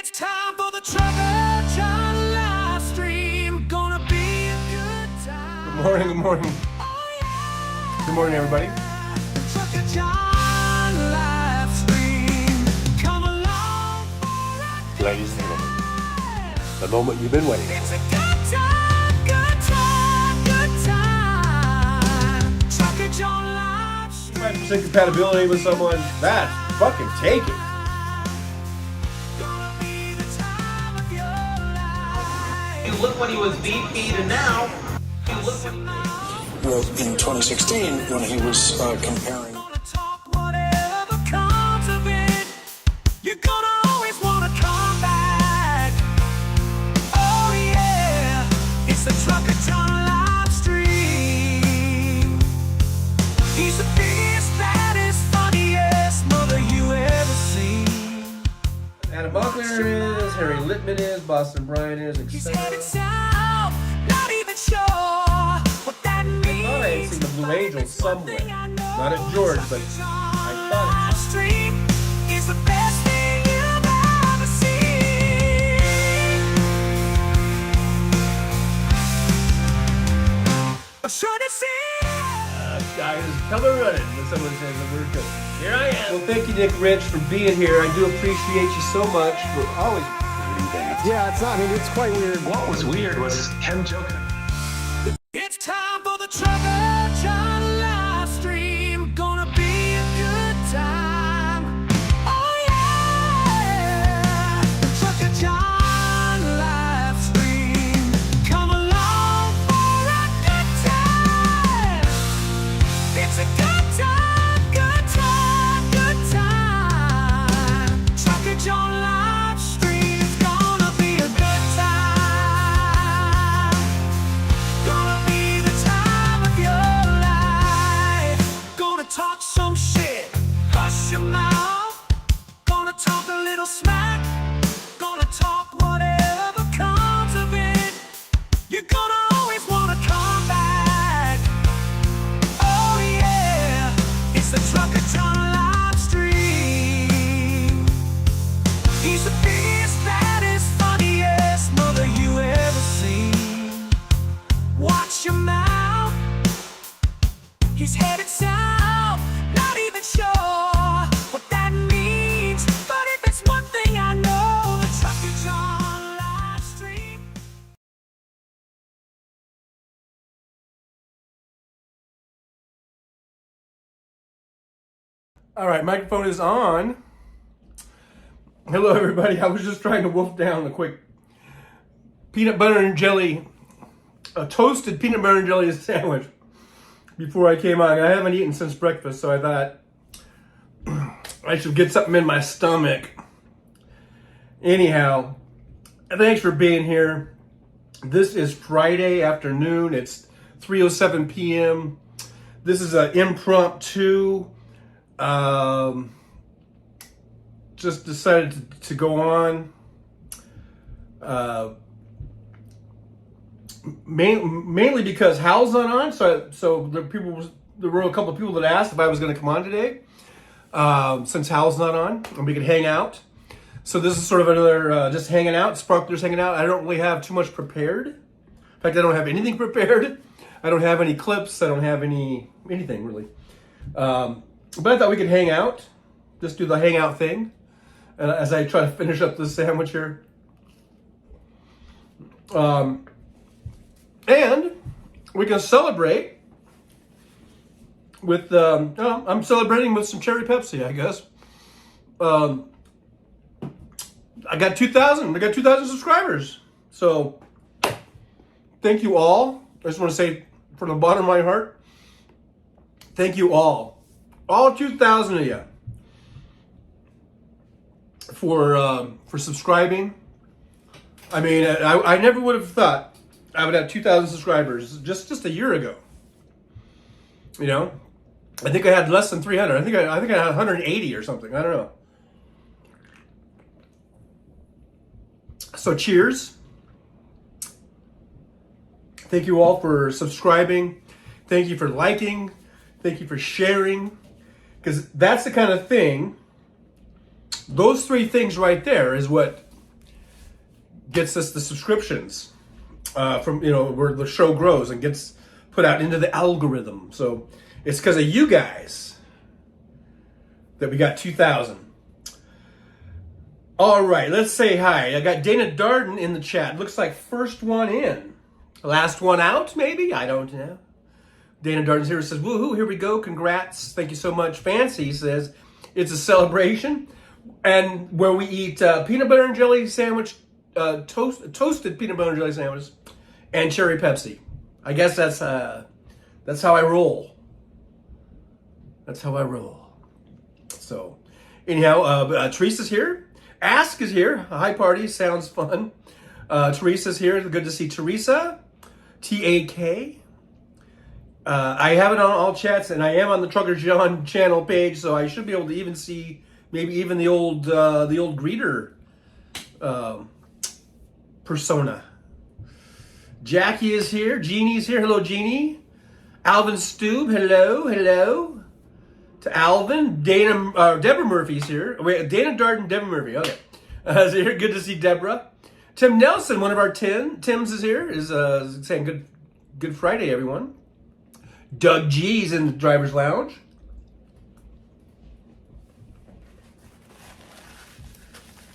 It's time for the Trucker John live stream. Gonna be a good time. Good morning, good morning. Oh, yeah. Good morning, everybody. Trucker John live stream. Come along for a good Ladies and gentlemen, the moment you've been waiting for. It's a good time, good time, good time. Trucker John live stream. 5% compatibility with someone, that's fucking take it. Gonna be the time of your life. You look when he was VP to now. You look when In 2016, when he was comparing. Gonna talk whatever comes of it. You're gonna always wanna come back. Oh yeah, it's the Trucker John live stream. He's the biggest, baddest, funniest mother you ever seen. Adam Buckler is, Harry Littman is, Boston Bryan is, He's etc. headed south, not even sure what that means. I thought I had seen the Blue Angels somewhere. Not at George, but I thought Live stream is the best thing you've ever seen. I'm trying to see. guys, come and running when someone says that we're good. Here I am. Well, thank you, Nick Rich, for being here. I do appreciate you so much for always doing that. Yeah, it's quite weird. What was weird was him joking. It's time for the Trucker John live stream. Gonna be a good time. Oh yeah, Trucker John live stream. Come along for a good time. It's a good time, good time, good time. Trucker John live stream's gonna be a good time. Gonna be the time of your life. Gonna talk some shit, hush your mouth. Gonna talk a little smack. Gonna talk whatever comes of it. You're gonna always wanna come back. Oh yeah, it's the Trucker John live stream. He's the biggest, baddest, funniest mother you ever seen. Watch your mouth. He's headed south, not even sure what that means. But if it's one thing I know, the Trucker John live stream. All right, microphone is on. Hello, everybody. I was just trying to wolf down a quick peanut butter and jelly, a toasted peanut butter and jelly sandwich before I came on. I haven't eaten since breakfast, so I thought I should get something in my stomach. Anyhow, thanks for being here. This is Friday afternoon. It's 3:07 p.m. This is an impromptu. Just decided to go on. Mainly because Hal's not on, so there were a couple of people that asked if I was going to come on today. Since Hal's not on, and we could hang out. So this is sort of another just hanging out. Sparkler's hanging out. I don't really have too much prepared. In fact, I don't have anything prepared. I don't have any clips. I don't have anything really. But I thought we could hang out. Just do the hangout thing. As I try to finish up this sandwich here. And we can celebrate with, I'm celebrating with some cherry Pepsi, I guess. I got 2,000 subscribers. So thank you all. I just want to say from the bottom of my heart, thank you all 2,000 of you for subscribing. I mean, I never would have thought I would have 2,000 subscribers just a year ago. You know, I think I had less than 300. I think I had 180 or something. I don't know. So cheers. Thank you all for subscribing. Thank you for liking. Thank you for sharing. Because that's the kind of thing, those three things right there is what gets us the subscriptions from where the show grows and gets put out into the algorithm. So it's because of you guys that we got 2,000. All right, let's say hi. I got Dana Darden in the chat. Looks like first one in. Last one out, maybe? I don't know. Dana Darden's here. Says, woohoo, here we go. Congrats. Thank you so much. Fancy says, it's a celebration. And where we eat peanut butter and jelly sandwich, toasted peanut butter and jelly sandwich, and cherry Pepsi. I guess that's how I roll. That's how I roll. So, anyhow, Teresa's here. Ask is here. Hi, party. Sounds fun. Teresa's here. Good to see Teresa. TAK. I have it on all chats, and I am on the Trucker John channel page, so I should be able to even see maybe even the old greeter persona. Jackie is here. Jeannie's here. Hello, Jeannie. Alvin Stube. Hello, hello. To Alvin. Deborah Murphy's here. Wait, Dana Darden, Deborah Murphy. Okay. Is here. Good to see Deborah. Tim Nelson, one of our Tims is here. Is saying Good Friday, everyone. Doug G's in the driver's lounge.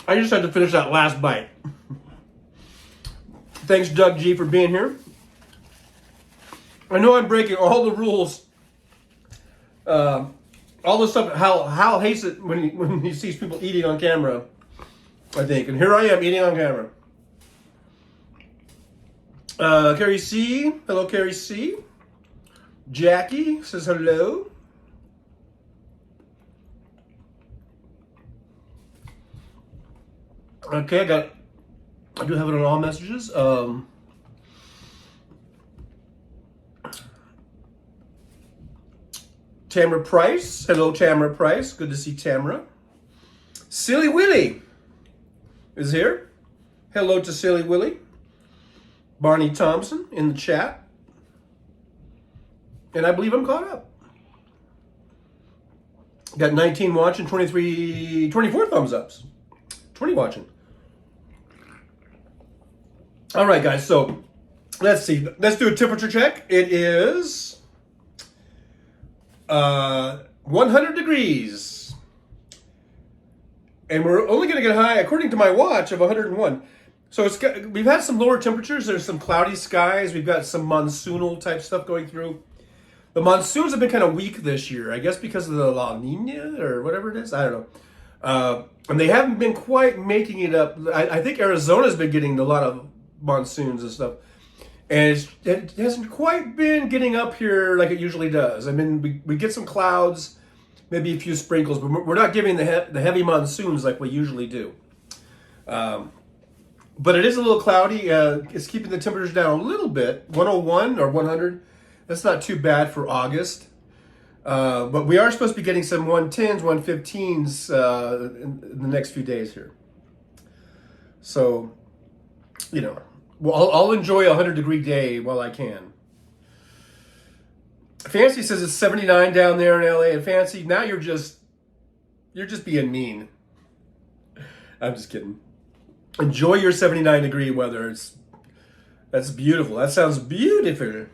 I just had to finish that last bite. Thanks, Doug G, for being here. I know I'm breaking all the rules. All the stuff. Hal hates it when he sees people eating on camera, I think. And here I am eating on camera. Carrie C. Hello, Carrie C. Jackie says hello. Okay, I do have it on all messages. Tamara Price. Hello, Tamara Price. Good to see Tamara. Silly Willy is here. Hello to Silly Willy. Barney Thompson in the chat. And I believe I'm caught up. Got 19 watching, 24 thumbs ups. 20 watching. All right, guys. So let's see. Let's do a temperature check. It is 100 degrees. And we're only going to get high, according to my watch, of 101. So we've had some lower temperatures. There's some cloudy skies. We've got some monsoonal type stuff going through. The monsoons have been kind of weak this year, I guess because of the La Nina or whatever it is. I don't know. And they haven't been quite making it up. I think Arizona's been getting a lot of monsoons and stuff. And it hasn't quite been getting up here like it usually does. I mean, we get some clouds, maybe a few sprinkles, but we're not getting the heavy monsoons like we usually do. But it is a little cloudy. It's keeping the temperatures down a little bit. 101 or 100. That's not too bad for August. But we are supposed to be getting some 110s, 115s in the next few days here. So, I'll enjoy a 100-degree day while I can. Fancy says it's 79 down there in LA. And Fancy, now you're just being mean. I'm just kidding. Enjoy your 79-degree weather. That's beautiful. That sounds beautiful.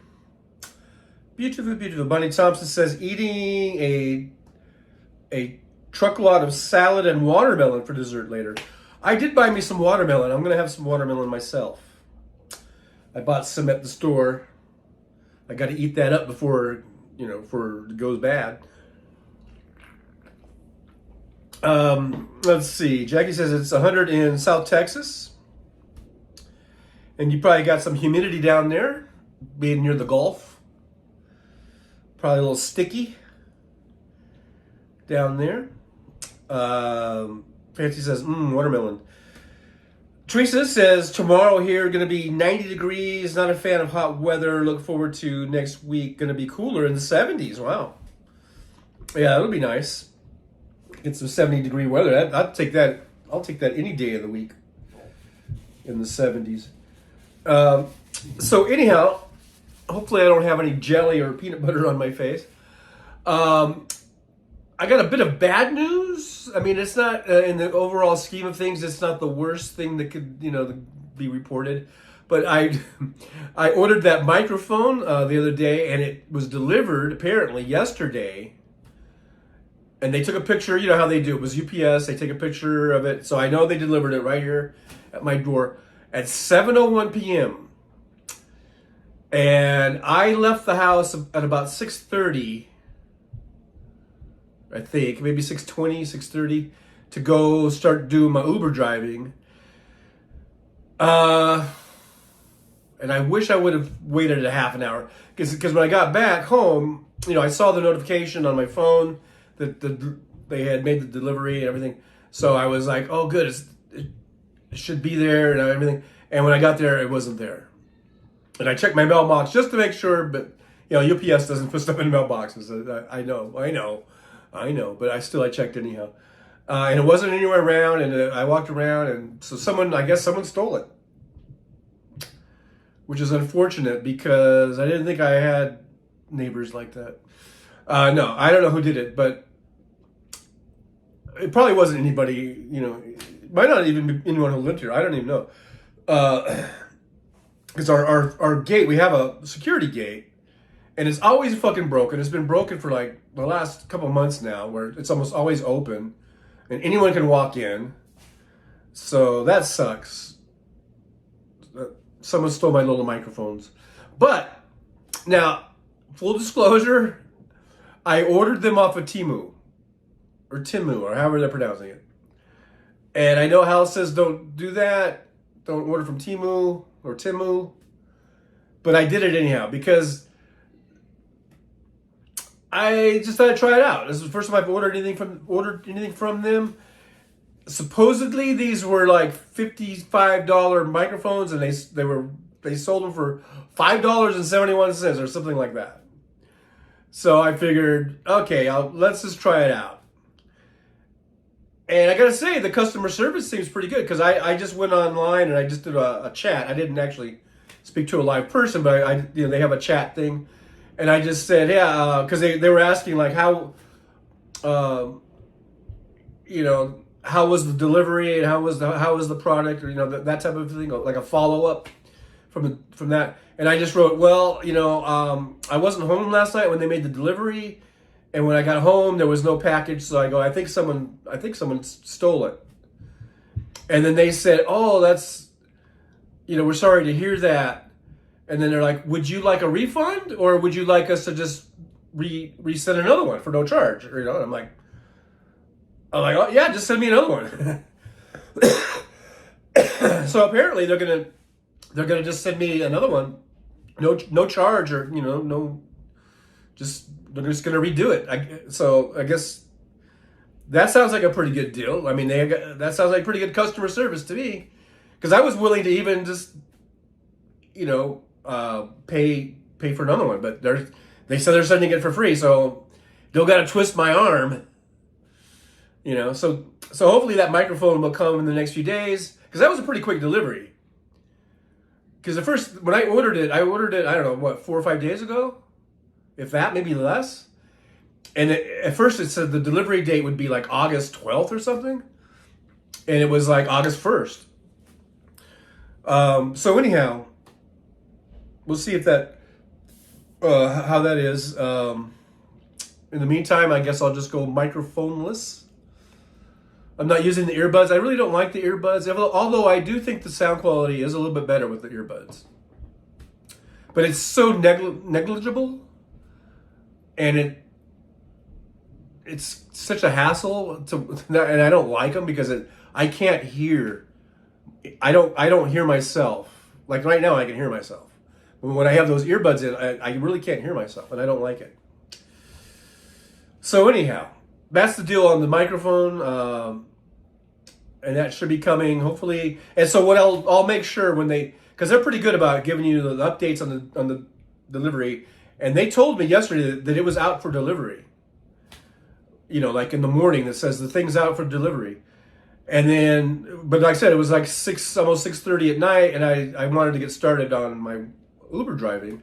Beautiful, beautiful. Bunny Thompson says eating a truckload of salad and watermelon for dessert later. I did buy me some watermelon. I'm going to have some watermelon myself. I bought some at the store. I got to eat that up before it goes bad. Let's see. Jackie says it's 100 in South Texas. And you probably got some humidity down there, being near the Gulf. Probably a little sticky down there. Fancy says, watermelon. Teresa says, tomorrow here going to be 90 degrees. Not a fan of hot weather. Look forward to next week. Going to be cooler in the 70s. Wow. Yeah, it'll be nice. Get some 70-degree weather. I'll take that. I'll take that any day of the week in the 70s. So anyhow, hopefully I don't have any jelly or peanut butter on my face. I got a bit of bad news. I mean, it's not in the overall scheme of things. It's not the worst thing that could, be reported. But I I ordered that microphone the other day, and it was delivered apparently yesterday. And they took a picture, you know how they do. It was UPS. They take a picture of it. So I know they delivered it right here at my door at 7:01 p.m. And I left the house at about 6:30, I think, maybe 6:20, 6:30, to go start doing my Uber driving. And I wish I would have waited a half an hour. Because when I got back home, you know, I saw the notification on my phone that they had made the delivery and everything. So I was like, oh, good, it should be there and everything. And when I got there, it wasn't there. And I checked my mailbox just to make sure, but you know, UPS doesn't put stuff in mailboxes. I know, but I checked anyhow. And it wasn't anywhere around, and I walked around, and so I guess someone stole it. Which is unfortunate because I didn't think I had neighbors like that. No, I don't know who did it, but it probably wasn't anybody, you know, it might not even be anyone who lived here. I don't even know. Because our gate, we have a security gate, and it's always fucking broken. It's been broken for like the last couple months now, where it's almost always open, and anyone can walk in. So that sucks. Someone stole my little microphones. But now, full disclosure, I ordered them off of Timu, or however they're pronouncing it. And I know Hal says don't do that. Don't order from Timu or Timu. But I did it anyhow because I just thought I'd try it out. This is the first time I've ordered anything from them. Supposedly these were like $55 microphones, and they sold them for $5.71 or something like that. So I figured, okay, let's just try it out. And I gotta say, the customer service seems pretty good because I just went online and I just did a chat. I didn't actually speak to a live person, but they have a chat thing, and I just said, yeah, because they were asking like how, how was the delivery and how was the product, or that type of thing, like a follow up from that. And I just wrote, well, I wasn't home last night when they made the delivery. And when I got home, there was no package. So I go, I think someone stole it. And then they said, oh, that's, we're sorry to hear that. And then they're like, would you like a refund, or would you like us to just resend another one for no charge? And I'm like, oh yeah, just send me another one. So apparently they're gonna just send me another one, no charge, or they're just gonna redo it. So I guess that sounds like a pretty good deal. I mean, that sounds like pretty good customer service to me, because I was willing to even just pay for another one, but they said they're sending it for free, so don't gotta twist my arm. So hopefully that microphone will come in the next few days, because that was a pretty quick delivery. Because at first, when I ordered it, I don't know, 4 or 5 days ago? If that, maybe less. And at first it said the delivery date would be like August 12th or something. And it was like August 1st. So anyhow, we'll see if how that is. In the meantime, I guess I'll just go microphoneless. I'm not using the earbuds. I really don't like the earbuds, although I do think the sound quality is a little bit better with the earbuds. But it's so negligible, and it's such a hassle and I don't like them because I can't hear. I don't hear myself. Like right now, I can hear myself. But when I have those earbuds in, I really can't hear myself, and I don't like it. So anyhow, that's the deal on the microphone, and that should be coming hopefully. And so what I'll make sure because they're pretty good about giving you the updates on the delivery, and they told me yesterday that it was out for delivery. Like in the morning, that says the thing's out for delivery, and then, but like I said, it was like almost 6:30 at night, and I wanted to get started on my Uber driving.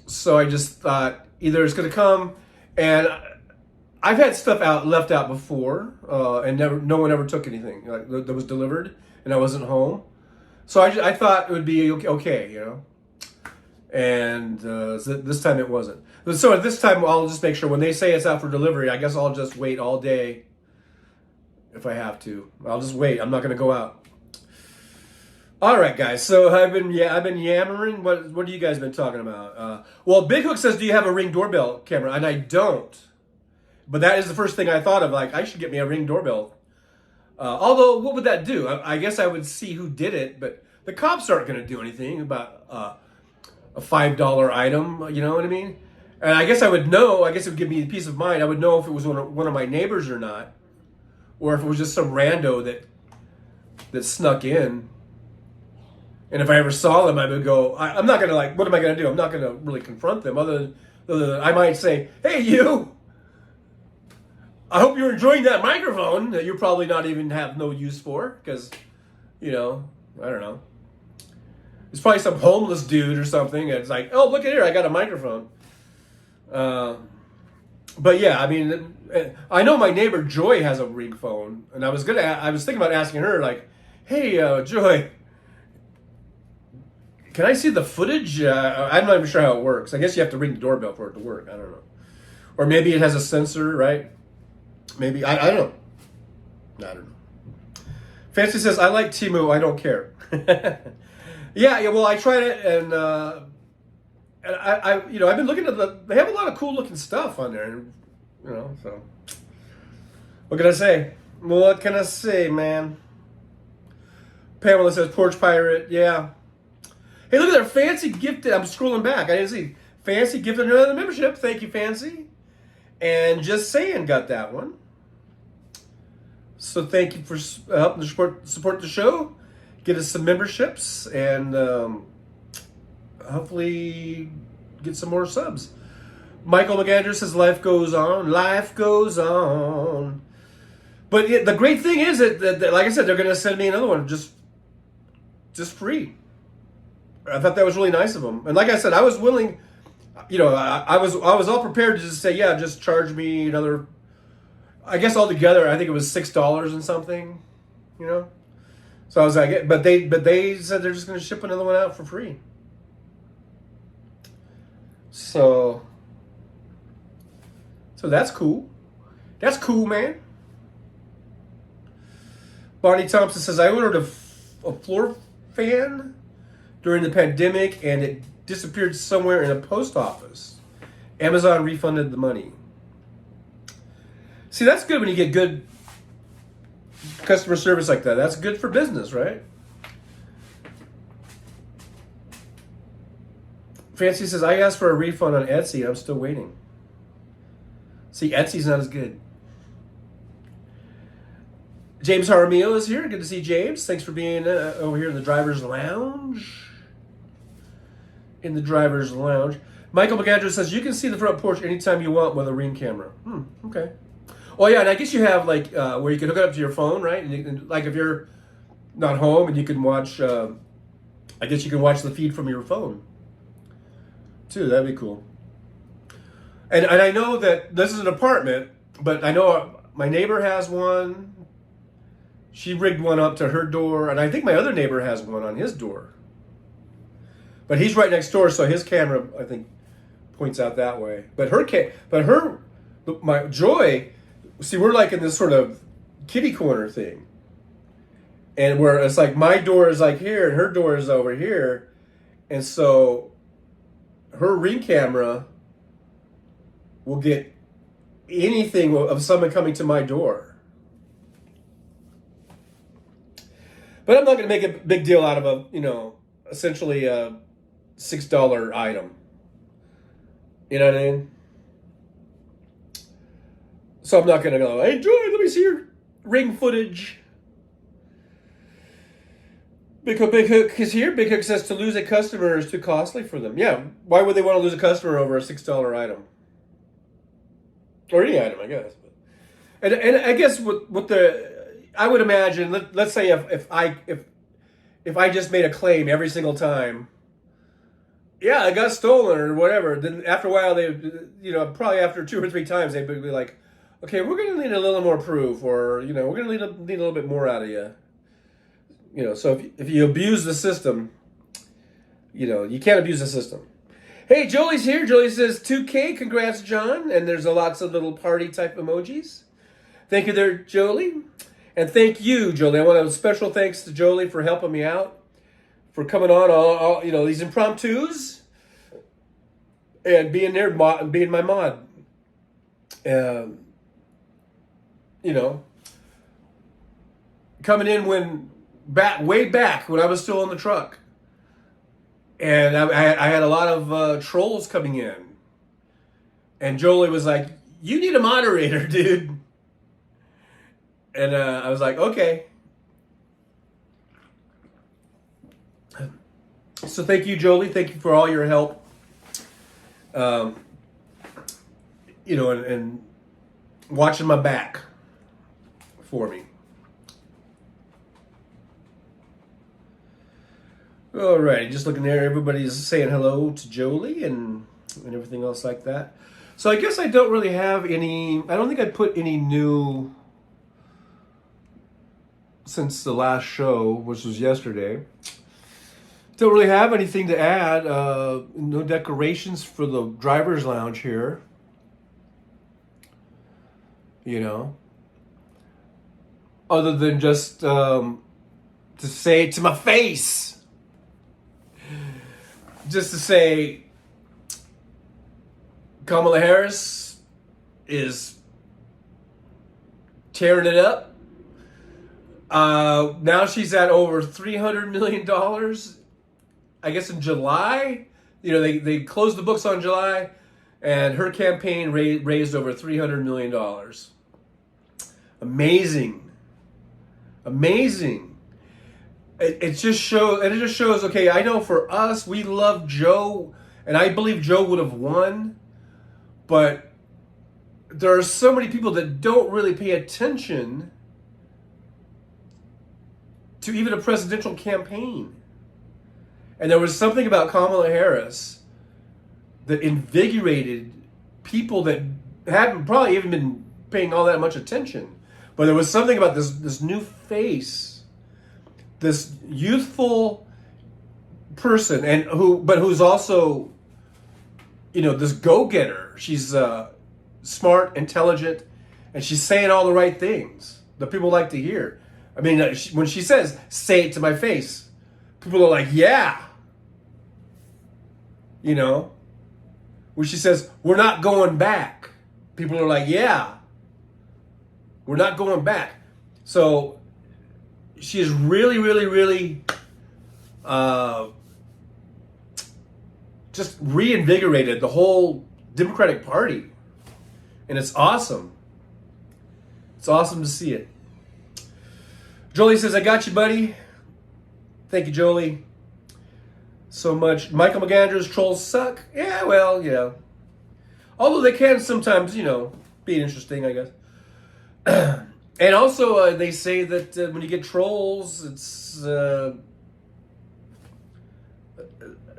So I just thought either it's going to come, and I've had stuff left out before, and no one ever took anything like that was delivered, and I wasn't home. So I thought it would be okay, you know. And so this time it wasn't. So at this time, I'll just make sure when they say it's out for delivery, I guess I'll just wait all day if I have to. I'll just wait. I'm not going to go out. All right, guys. So I've been yammering. What have you guys been talking about? Well, Big Hook says, "Do you have a Ring doorbell camera?" And I don't. But that is the first thing I thought of. Like, I should get me a Ring doorbell. Although, what would that do? I guess I would see who did it, but the cops aren't going to do anything about a $5 item. You know what I mean? And I guess I would know. I guess it would give me peace of mind. I would know if it was one of my neighbors or not, or if it was just some rando that snuck in. And if I ever saw them, I would go. I'm not going to what am I going to do? I'm not going to really confront them. Other than I might say, "Hey, you! I hope you're enjoying that microphone that you probably not even have no use for, because, you know, I don't know. It's probably some homeless dude or something. It's like, oh, look at here, I got a microphone. But yeah, I mean, I know my neighbor Joy has a Ring phone, and I was thinking about asking her, like, hey, Joy, can I see the footage? I'm not even sure how it works. I guess you have to ring the doorbell for it to work. I don't know. Or maybe it has a sensor, right? Maybe, I don't know. I don't know. Fancy says, I like Temu, I don't care. yeah, well, I tried it, and I've been looking at they have a lot of cool looking stuff on there, you know, so. What can I say? What can I say, man? Pamela says, Porch Pirate, yeah. Hey, look at their Fancy gifted, I'm scrolling back, I didn't see. Fancy gifted another membership, thank you, Fancy. And Just Saying got that one. So thank you for helping to support the show. Get us some memberships and hopefully get some more subs. Michael McAndrew says life goes on. Life goes on. But the great thing is that, like I said, they're going to send me another one just free. I thought that was really nice of them. And like I said, I was willing... You know, I was all prepared to just say, yeah, just charge me another. I guess altogether, I think it was $6 and something. You know, so I was like, but they said they're just going to ship another one out for free. So that's cool. That's cool, man. Bonnie Thompson says I ordered a floor fan during the pandemic, and it disappeared somewhere in a post office. Amazon refunded the money. See, that's good when you get good customer service like that. That's good for business, right? Fancy says, I asked for a refund on Etsy. I'm still waiting. See, Etsy's not as good. James Jaramillo is here. Good to see James. Thanks for being over here in the driver's lounge. In the driver's lounge. Michael McAndrew says, you can see the front porch anytime you want with a Ring camera. Okay. Oh, yeah, and I guess you have, like, where you can hook it up to your phone, right? And you can, like, if you're not home and you can watch, I guess you can watch the feed from your phone, too. That'd be cool. And I know that this is an apartment, but I know my neighbor has one. She rigged one up to her door, and I think my other neighbor has one on his door. But he's right next door, so his camera, I think, points out that way. But my Joy, see, we're like in this sort of kitty corner thing. And where it's like my door is like here, and her door is over here. And so her Ring camera will get anything of someone coming to my door. But I'm not going to make a big deal out of essentially a $6 item. You know what I mean? So I'm not going to go, hey, Joy, let me see your Ring footage. Big Hook is here. Big Hook says to lose a customer is too costly for them. Yeah, why would they want to lose a customer over a $6 item? Or any item, I guess. And I guess I would imagine, let's say if I just made a claim every single time, yeah, it got stolen or whatever, then after a while, probably after 2 or 3 times, they'd be like, Okay, we're going to need a little more proof, or, we're going to need a little bit more out of you. So if you abuse the system, you can't abuse the system. Hey, Jolie's here. Jolie says, 2K, congrats, John. And there's lots of little party type emojis. Thank you there, Jolie. And thank you, Jolie. I want a special thanks to Jolie for helping me out, for coming on all these impromptus and being there, being my mod. Coming in way back when I was still on the truck. And I had a lot of trolls coming in. And Jolie was like, you need a moderator, dude. And I was like, okay. So thank you, Jolie. Thank you for all your help. And watching my back for me. Alrighty, just looking there, everybody's saying hello to Jolie and everything else like that. So I guess I don't really have any, I don't think I put any new since the last show, which was yesterday. Don't really have anything to add. No decorations for the driver's lounge here. Other than just to say it to my face. Just to say, Kamala Harris is tearing it up. Now she's at over $300 million. I guess in July, they closed the books on July, and her campaign raised over $300 million. Amazing. It just shows, okay, I know for us, we love Joe, and I believe Joe would have won, but there are so many people that don't really pay attention to even a presidential campaign. And there was something about Kamala Harris that invigorated people that hadn't probably even been paying all that much attention. But there was something about this new face, this youthful person, and who's also, this go-getter. She's smart, intelligent, and she's saying all the right things that people like to hear. I mean, when she says, say it to my face, people are like, yeah. When she says, we're not going back, people are like, yeah. We're not going back. So she is really, really, really just reinvigorated the whole Democratic Party. And it's awesome. It's awesome to see it. Jolie says, I got you, buddy. Thank you, Jolie. So much. Michael McAndrews, trolls suck. Yeah, well, although they can sometimes, be interesting, I guess. And also, they say that when you get trolls, it's a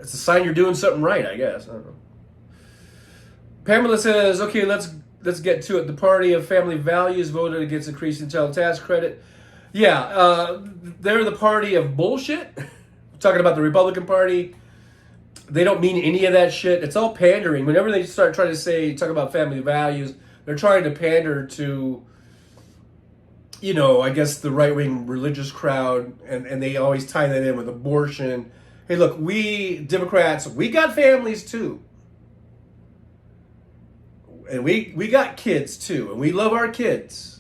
sign you're doing something right, I guess. I don't know. Pamela says, okay, let's get to it. The party of family values voted against increasing child tax credit. Yeah, they're the party of bullshit. We're talking about the Republican Party. They don't mean any of that shit. It's all pandering. Whenever they start trying to talk about family values, they're trying to pander to, I guess the right-wing religious crowd, and they always tie that in with abortion. Hey, look, we Democrats, we got families too. And we got kids too, and we love our kids.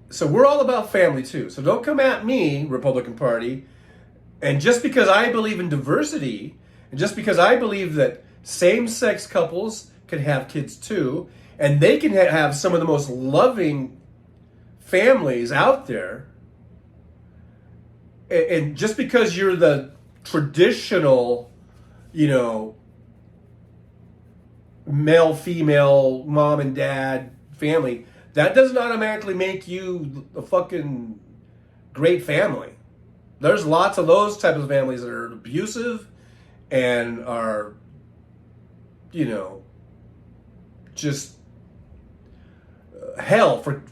So we're all about family too. So don't come at me, Republican Party. And just because I believe in diversity, and just because I believe that same-sex couples can have kids too, and they can have some of the most loving families out there, and just because you're the traditional, male-female, mom and dad family, that doesn't automatically make you a fucking great family. There's lots of those types of families that are abusive and are, just hell for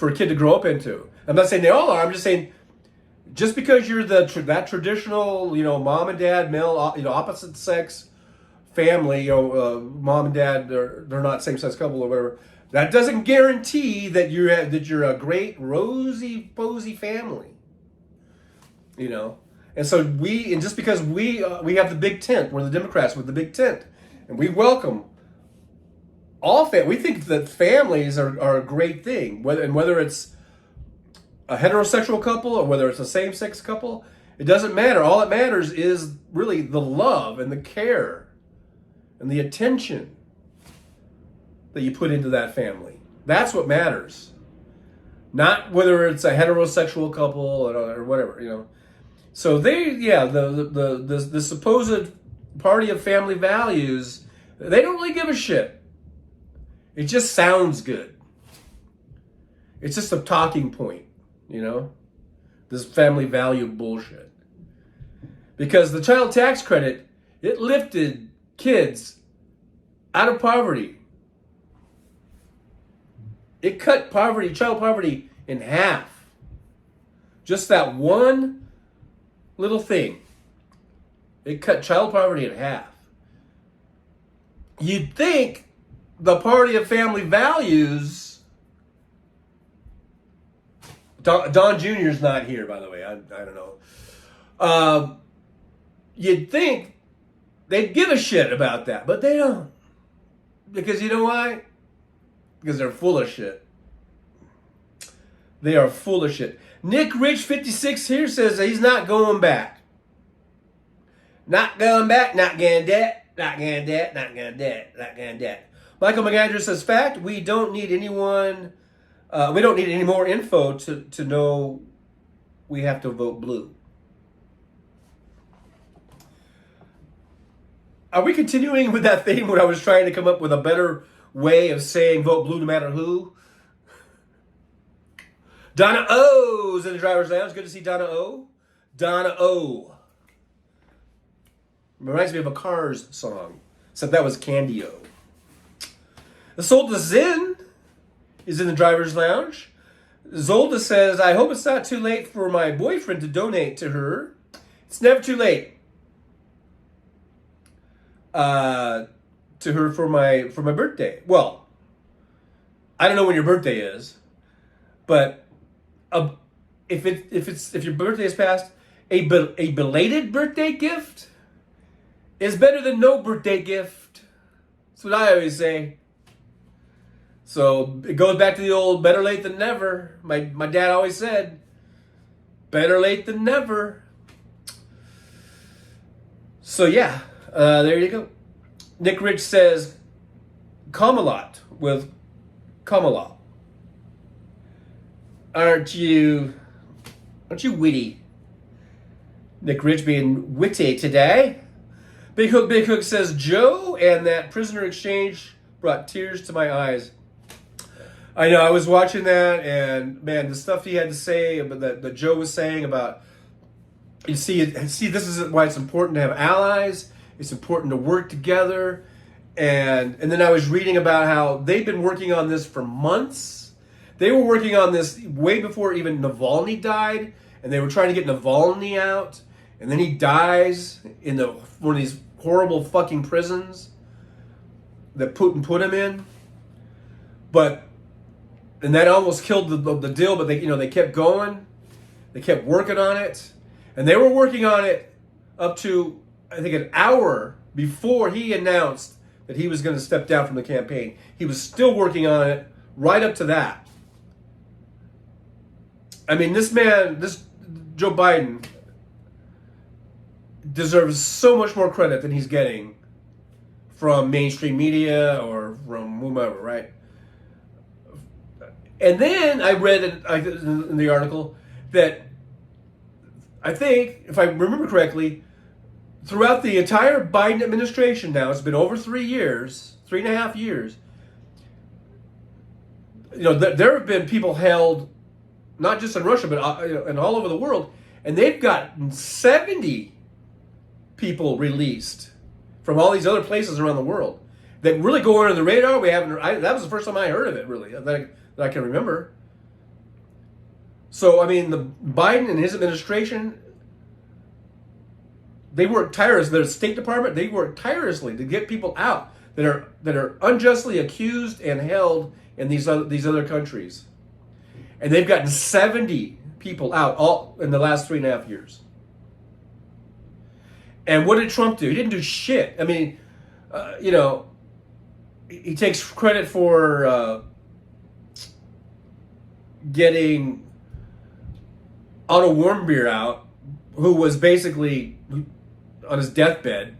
a kid to grow up into. I'm not saying they all are. I'm just saying, just because you're that traditional, mom and dad, male, opposite sex family, mom and dad, they're not same sex couple or whatever. That doesn't guarantee that you're a great rosy posy family. And so just because we have the big tent, we're the Democrats with the big tent, and we welcome all we think that families are a great thing, whether it's a heterosexual couple or whether it's a same-sex couple, it doesn't matter. All that matters is really the love and the care and the attention that you put into that family. That's what matters. Not whether it's a heterosexual couple or whatever, So the supposed party of family values, they don't really give a shit. It just sounds good. It's just a talking point, this family value bullshit. Because the child tax credit, it lifted kids out of poverty. It cut child poverty in half. Just that one little thing. It cut child poverty in half. You'd think the party of family values. Don Jr.'s not here, by the way. I don't know. You'd think they'd give a shit about that, but they don't. Because you know why? Because they're full of shit. They are full of shit. Nick Rich 56 here says that he's not going back. Not going back, not getting debt, not getting debt, not getting debt, not getting debt. Michael McAndrew says, fact, we don't need any more info to know we have to vote blue. Are we continuing with that theme when I was trying to come up with a better way of saying vote blue no matter who? Donna O's in the driver's lounge. Good to see Donna O. Donna O. Reminds me of a Cars song, except that was Candy O. Zolda Zinn is in the driver's lounge. Zolda says, I hope it's not too late for my boyfriend to donate to her. It's never too late. To her for my birthday. Well, I don't know when your birthday is, but if your birthday is past, a belated birthday gift is better than no birthday gift. That's what I always say. So it goes back to the old better late than never. My dad always said, better late than never. So yeah, there you go. Nick Rich says, Camelot with Kamala. Aren't you witty? Nick Rich being witty today. Big Hook says, Joe and that prisoner exchange brought tears to my eyes. I know, I was watching that, and man, the stuff he had to say, about that Joe was saying about, you see, this is why it's important to have allies. It's important to work together. And then I was reading about how they've been working on this for months. They were working on this way before even Navalny died, and they were trying to get Navalny out, and then he dies in one of these horrible fucking prisons that Putin put him in. And that almost killed the deal, but they kept going. They kept working on it. And they were working on it up to, I think, an hour before he announced that he was going to step down from the campaign. He was still working on it right up to that. I mean, this Joe Biden deserves so much more credit than he's getting from mainstream media or from whomever, right? And then I read in the article that I think, if I remember correctly, throughout the entire Biden administration now, it's been over 3 years, 3.5 years, there have been people held, not just in Russia, but and all over the world, and they've gotten 70 people released from all these other places around the world. that really go under the radar. That was the first time I heard of it, really, that I can remember. So, I mean, the Biden and his administration, they work tirelessly. The State Department, they work tirelessly to get people out that are unjustly accused and held in these other countries. And they've gotten 70 people out all in the last 3.5 years. And what did Trump do? He didn't do shit. I mean, he takes credit for getting Otto Warmbier out, who was basically on his deathbed.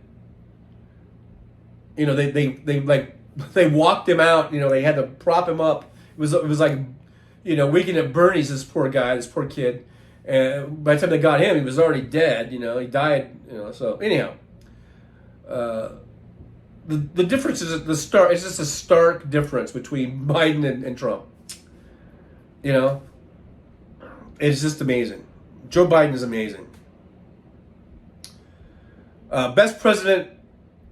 They walked him out. They had to prop him up. It was like, Weekend at Bernie's. This poor guy, this poor kid. And by the time they got him, he was already dead. He died. So anyhow, the difference is at the start. It's just a stark difference between Biden and Trump. It's just amazing. Joe Biden is amazing. Best president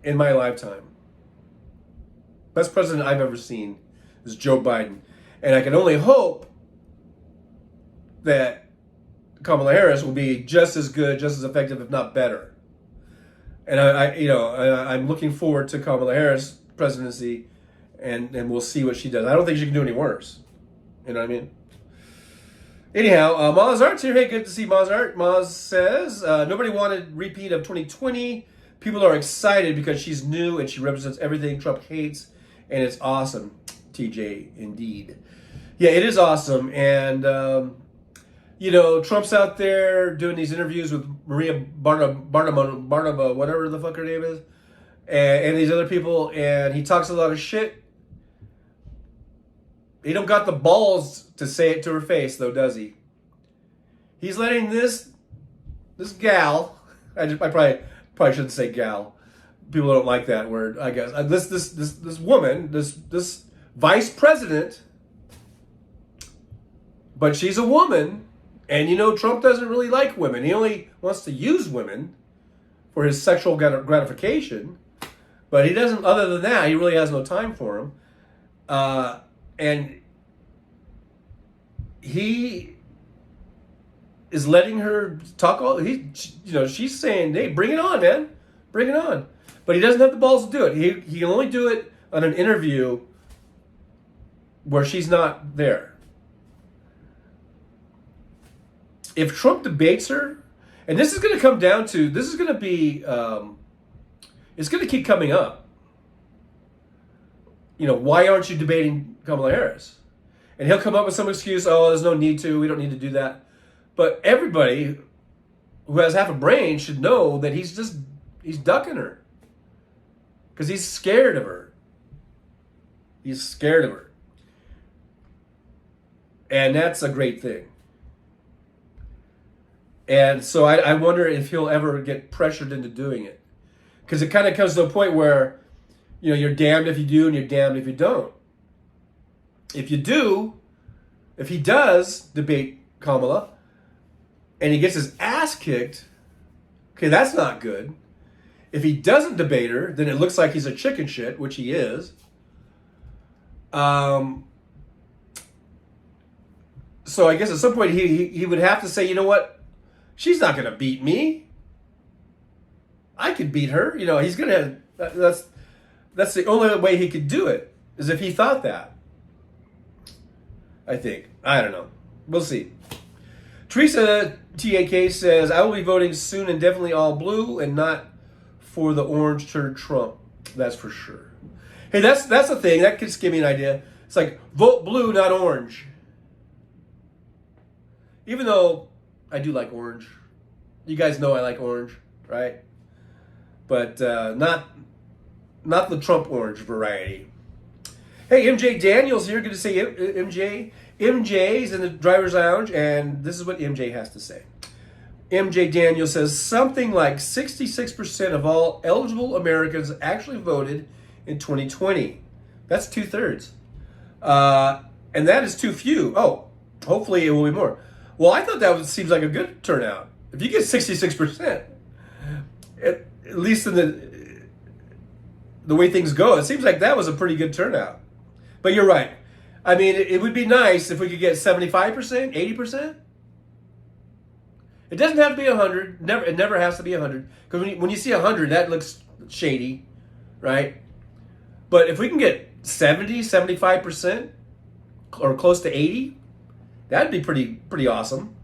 in my lifetime. Best president I've ever seen is Joe Biden. And I can only hope that Kamala Harris will be just as good, just as effective, if not better. And I'm looking forward to Kamala Harris' presidency, and we'll see what she does. I don't think she can do any worse. You know what I mean? Anyhow, Maz Art's here. Hey, good to see Maz Art. Maz says, nobody wanted repeat of 2020. People are excited because she's new and she represents everything Trump hates, and it's awesome. TJ, indeed. Yeah, it is awesome. And, Trump's out there doing these interviews with Maria Barnaba, whatever the fuck her name is, and these other people, and he talks a lot of shit. He don't got the balls to say it to her face, though, does he? He's letting this gal, I probably shouldn't say gal. People don't like that word, I guess. This woman, this vice president, but she's a woman, and Trump doesn't really like women. He only wants to use women for his sexual gratification, but he doesn't. Other than that, he really has no time for them. And he is letting her talk she's saying, hey, bring it on, man. Bring it on. But he doesn't have the balls to do it. He can only do it on an interview where she's not there. If Trump debates her, and this is going to come down to, this is going to be, it's going to keep coming up. Why aren't you debating Kamala Harris? And he'll come up with some excuse, there's no need to, we don't need to do that. But everybody who has half a brain should know that he's ducking her. Because he's scared of her. He's scared of her. And that's a great thing. And so I wonder if he'll ever get pressured into doing it. Because it kind of comes to a point where, you're damned if you do and you're damned if you don't. If he does debate Kamala and he gets his ass kicked, okay, that's not good. If he doesn't debate her, then it looks like he's a chicken shit, which he is. So I guess at some point he would have to say, you know what? She's not going to beat me. I could beat her. He's going to have... That's the only way he could do it, is if he thought that. I think. I don't know. We'll see. Teresa TAK says, I will be voting soon and definitely all blue and not for the orange turd Trump. That's for sure. Hey, that's the thing. That could just give me an idea. It's like, vote blue, not orange. Even though I do like orange. You guys know I like orange, right? But not the Trump orange variety. Hey, MJ Daniels here. Good to see you, MJ. MJ's in the driver's lounge, and this is what MJ has to say. MJ Daniels says something like 66% of all eligible Americans actually voted in 2020. That's 2/3. And that is too few. Oh, hopefully it will be more. Well, I thought that seems like a good turnout. If you get 66%, at least in the way things go, it seems like that was a pretty good turnout. But you're right. I mean, it would be nice if we could get 75%, 80%. It doesn't have to be 100. It never has to be 100. Because when you see 100, that looks shady, right? But if we can get 70, 75%, or close to 80, that'd be pretty awesome.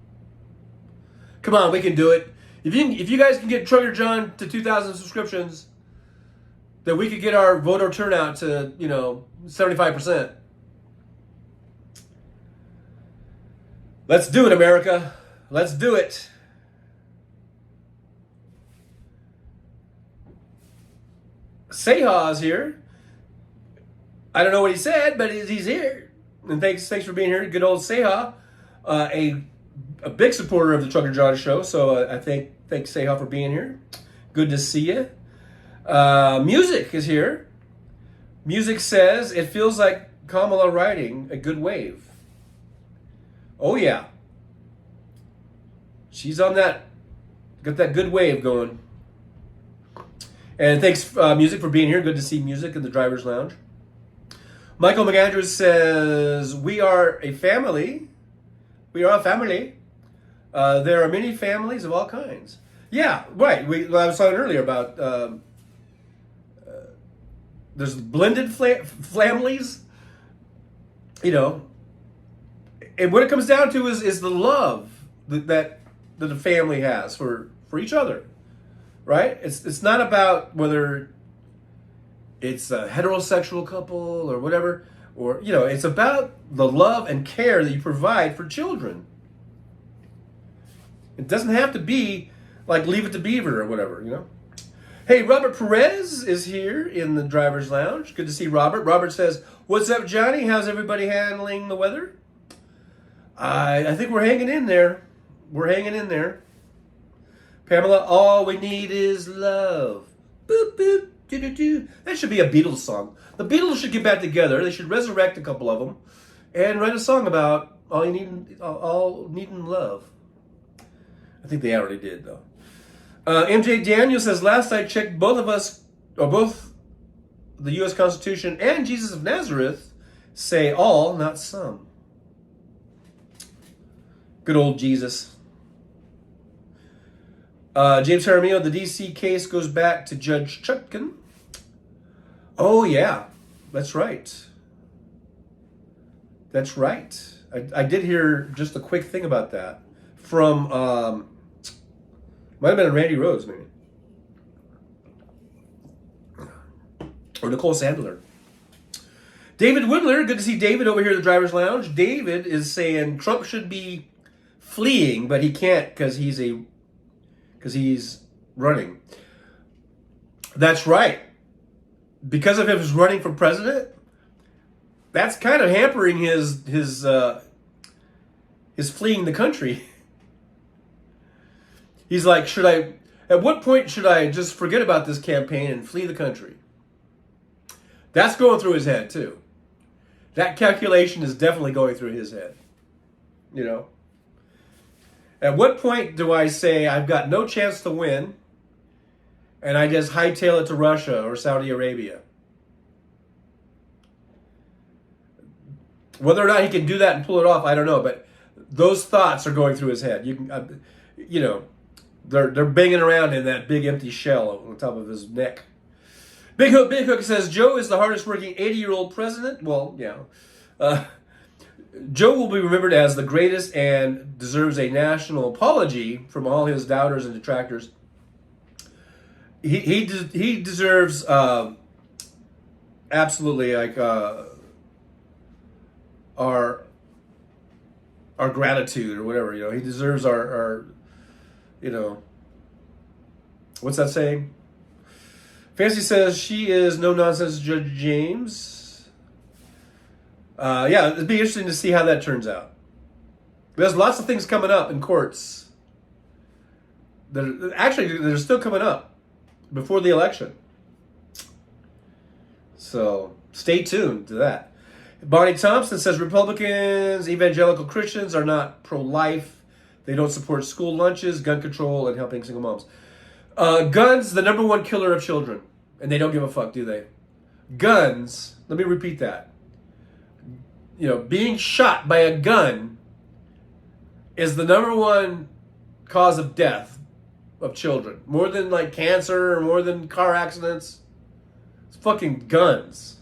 Come on, we can do it. If you guys can get Trucker John to 2,000 subscriptions, then we could get our voter turnout to 75%. Let's do it, America. Let's do it. Seha's here. I don't know what he said, but he's here. And thanks for being here. Good old Seha, a big supporter of the Trucker John show. So I thank Seha for being here. Good to see you. Music is here. Music says it feels like Kamala riding a good wave. Oh yeah, she's on that. Got that good wave going. And thanks, Music, for being here. Good to see Music in the driver's lounge. Michael McAndrews says, we are a family. We are a family. There are many families of all kinds. Yeah, right. I was talking earlier about there's blended families, and what it comes down to is the love that the family has for each other. Right? It's not about whether it's a heterosexual couple or whatever, or it's about the love and care that you provide for children. It doesn't have to be like Leave It to Beaver or whatever, Hey, Robert Perez is here in the driver's lounge. Good to see Robert. Robert says, "What's up, Johnny? How's everybody handling the weather?" I think we're hanging in there. We're hanging in there. Pamela, all we need is love. Boop, boop, doo, doo, doo. That should be a Beatles song. The Beatles should get back together. They should resurrect a couple of them and write a song about all needing love. I think they already did, though. MJ Daniel says, last I checked, both the U.S. Constitution and Jesus of Nazareth say all, not some. Good old Jesus. James Jaramillo, the D.C. case goes back to Judge Chutkan. Oh, yeah. That's right. That's right. I did hear just a quick thing about that from, might have been Randy Rhodes, maybe. Or Nicole Sandler. David Whittler, good to see David over here in the driver's lounge. David is saying Trump should be fleeing, but he can't because he's running. That's right. Because of him running for president, that's kind of hampering his fleeing the country. He's like, at what point should I just forget about this campaign and flee the country? That's going through his head too. That calculation is definitely going through his head. At what point do I say I've got no chance to win and I just hightail it to Russia or Saudi Arabia? Whether or not he can do that and pull it off, I don't know. But those thoughts are going through his head. They're banging around in that big empty shell on top of his neck. Big Hook says, Joe is the hardest working 80-year-old president. Well, yeah. Joe will be remembered as the greatest and deserves a national apology from all his doubters and detractors. He deserves absolutely our gratitude or whatever. He deserves our what's that saying? Fancy says she is no nonsense Judge James. Yeah, it'd be interesting to see how that turns out. There's lots of things coming up in courts that they're still coming up before the election. So stay tuned to that. Bonnie Thompson says Republicans, evangelical Christians are not pro-life. They don't support school lunches, gun control, and helping single moms. Guns, the number one killer of children. And they don't give a fuck, do they? Guns, let me repeat that. Being shot by a gun is the number one cause of death of children. More than like cancer or more than car accidents. It's fucking guns.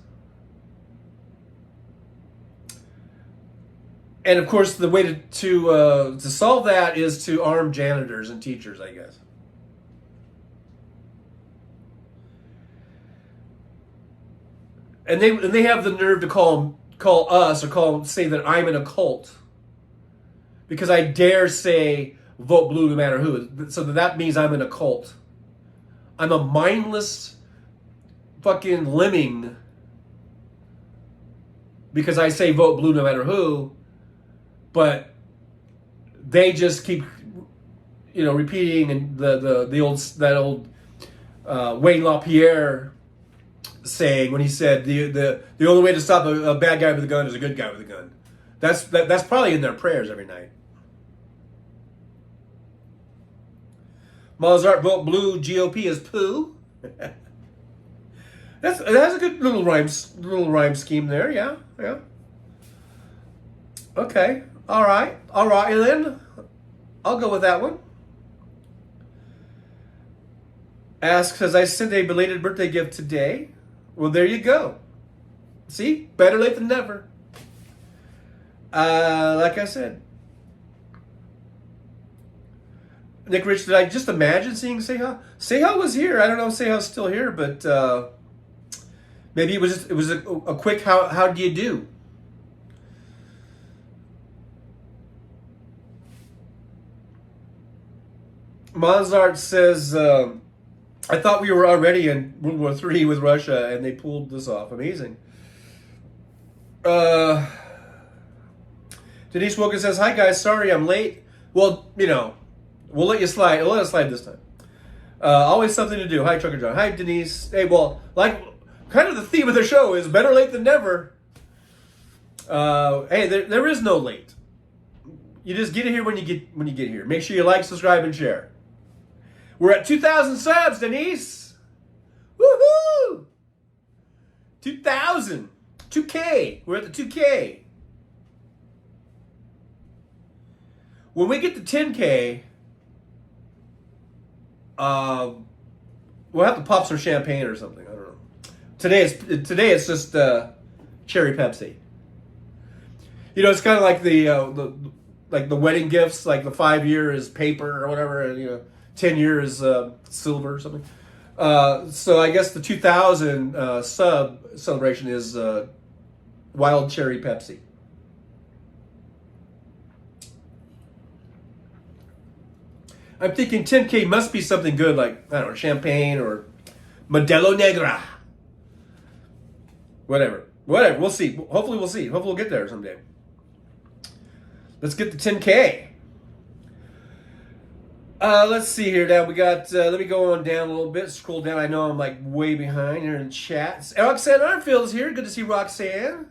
And of course, the way to solve that is to arm janitors and teachers, I guess. And they have the nerve to call us or say that I'm in a cult because I dare say vote blue no matter who. So that means I'm in a cult. I'm a mindless fucking lemming because I say vote blue no matter who. But they just keep, repeating and the old Wayne LaPierre saying when he said the only way to stop a bad guy with a gun is a good guy with a gun. That's probably in their prayers every night. Mozart vote blue. GOP is poo. That's a good little rhyme scheme there. Yeah. Okay. All right, and then I'll go with that one. Asks, as I sent a belated birthday gift today. Well, there you go. See? Better late than never. Like I said. Nick Rich, did I just imagine seeing Seha? Seha was here. I don't know if Seha's still here, but maybe it was a quick how do you do? Mozart says, I thought we were already in World War III with Russia, and they pulled this off. Amazing. Denise Wilkins says, hi, guys. Sorry I'm late. Well, we'll let you slide. We'll let us slide this time. Always something to do. Hi, Trucker John. Hi, Denise. Hey, well, like, kind of the theme of the show is better late than never. Hey, there is no late. You just get here when you get here. Make sure you like, subscribe, and share. We're at 2,000 subs, Denise. Woohoo! 2,000. 2K. We're at the 2K. When we get to 10K, we'll have to pop some champagne or something. I don't know. Today it's just cherry Pepsi. It's kind of like the wedding gifts, like the 5 year is paper or whatever, and 10 years silver or something. So I guess the 2000 sub celebration is wild cherry Pepsi. I'm thinking 10K must be something good, like, I don't know, champagne or Modelo Negra. Whatever. We'll see. Hopefully we'll see. Hopefully we'll get there someday. Let's get to 10K. Let's see here now. We got, let me go on down a little bit. Scroll down. I know I'm like way behind here in chats. Roxanne Arnfield is here. Good to see Roxanne.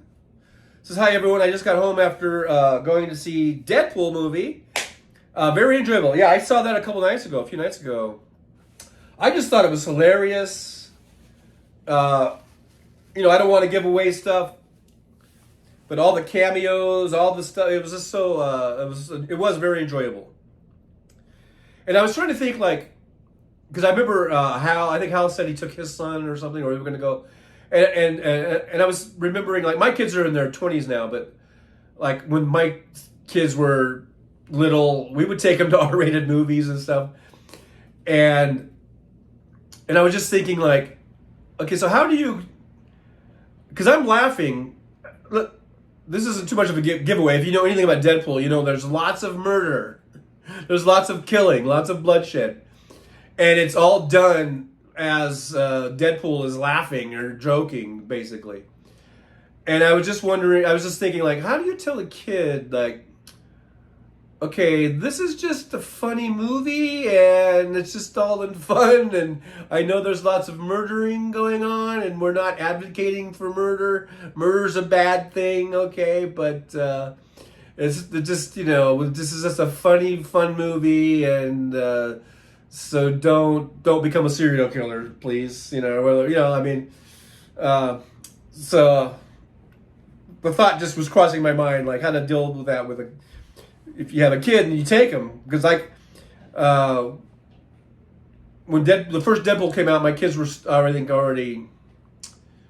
Says, hi everyone. I just got home after going to see Deadpool movie. Very enjoyable. Yeah, I saw that a few nights ago. I just thought it was hilarious. I don't want to give away stuff, but all the cameos, all the stuff, it was just so, it was very enjoyable. And I was trying to think, like, because I remember I think Hal said he took his son or something, or we were going to go, and I was remembering, like, my kids are in their 20s now, but, like, when my kids were little, we would take them to R-rated movies and stuff, and I was just thinking, like, okay, so how do you, because I'm laughing, look, this isn't too much of a giveaway. If you know anything about Deadpool, there's lots of murder. There's lots of killing, lots of bloodshed. And it's all done as Deadpool is laughing or joking, basically. And I was just thinking, like, how do you tell a kid, like, okay, this is just a funny movie and it's just all in fun, and I know there's lots of murdering going on and we're not advocating for murder. Murder's a bad thing, okay, but it's just, this is just a funny, fun movie, and So don't become a serial killer, please. I mean, so the thought just was crossing my mind, like how to deal with that if you have a kid and you take them, because when the first Deadpool came out, my kids were I think already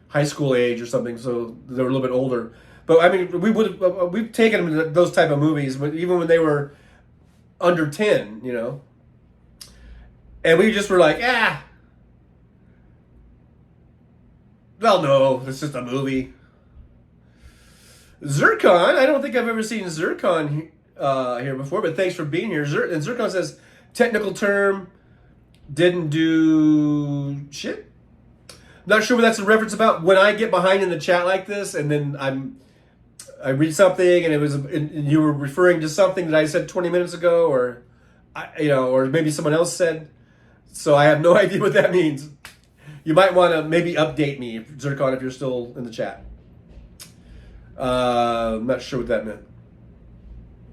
high school age or something, so they were a little bit older. But I mean, we've taken them to those type of movies, but even when they were under 10, and we just were like, well, no, it's just a movie. Zircon, I don't think I've ever seen Zircon here before, but thanks for being here. And Zircon says, technical term, didn't do shit. Not sure what that's a reference about. When I get behind in the chat like this, and then I read something, and you were referring to something that I said 20 minutes ago, or maybe someone else said. So I have no idea what that means. You might want to maybe update me, Zircon, if you're still in the chat. I'm not sure what that meant.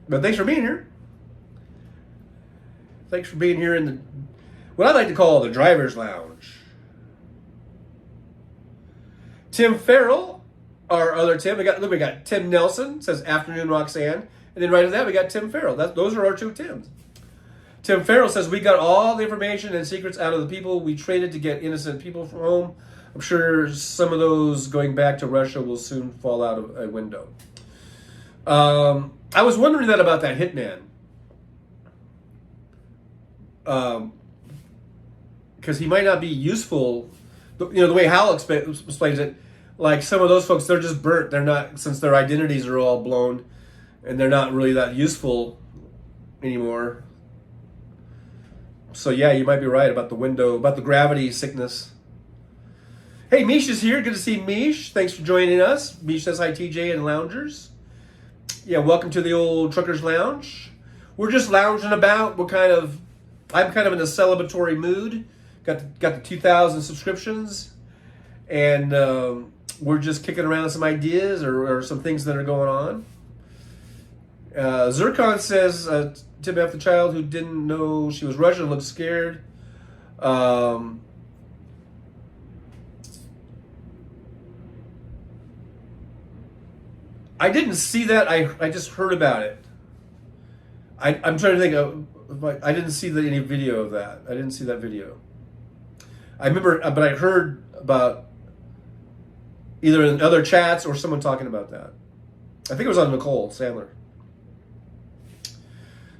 But thanks for being here. Thanks for being here in what I like to call the driver's lounge. Tim Farrell, our other Tim. We got Tim Nelson, says afternoon Roxanne. And then right after that, we got Tim Farrell. Those are our two Tims. Tim Farrell says, we got all the information and secrets out of the people we traded to get innocent people from home. I'm sure some of those going back to Russia will soon fall out of a window. I was wondering about that hitman. Because he might not be useful. The way Hal explains it, like some of those folks, they're just burnt. They're not, since their identities are all blown, and they're not really that useful anymore. So yeah, you might be right about the gravity sickness. Hey, Mish is here. Good to see Mish. Thanks for joining us. Mish says hi, TJ and loungers. Yeah, welcome to the old Truckers Lounge. We're just lounging about. I'm kind of in a celebratory mood. Got the 2,000 subscriptions, and we're just kicking around some ideas or some things that are going on. Zircon says, Tim F. the child who didn't know she was Russian looked scared. I didn't see that. I just heard about it. I'm trying to think of. I didn't see any video of that. I didn't see that video. I remember, but I heard about either in other chats or someone talking about that. I think it was on Nicole Sandler.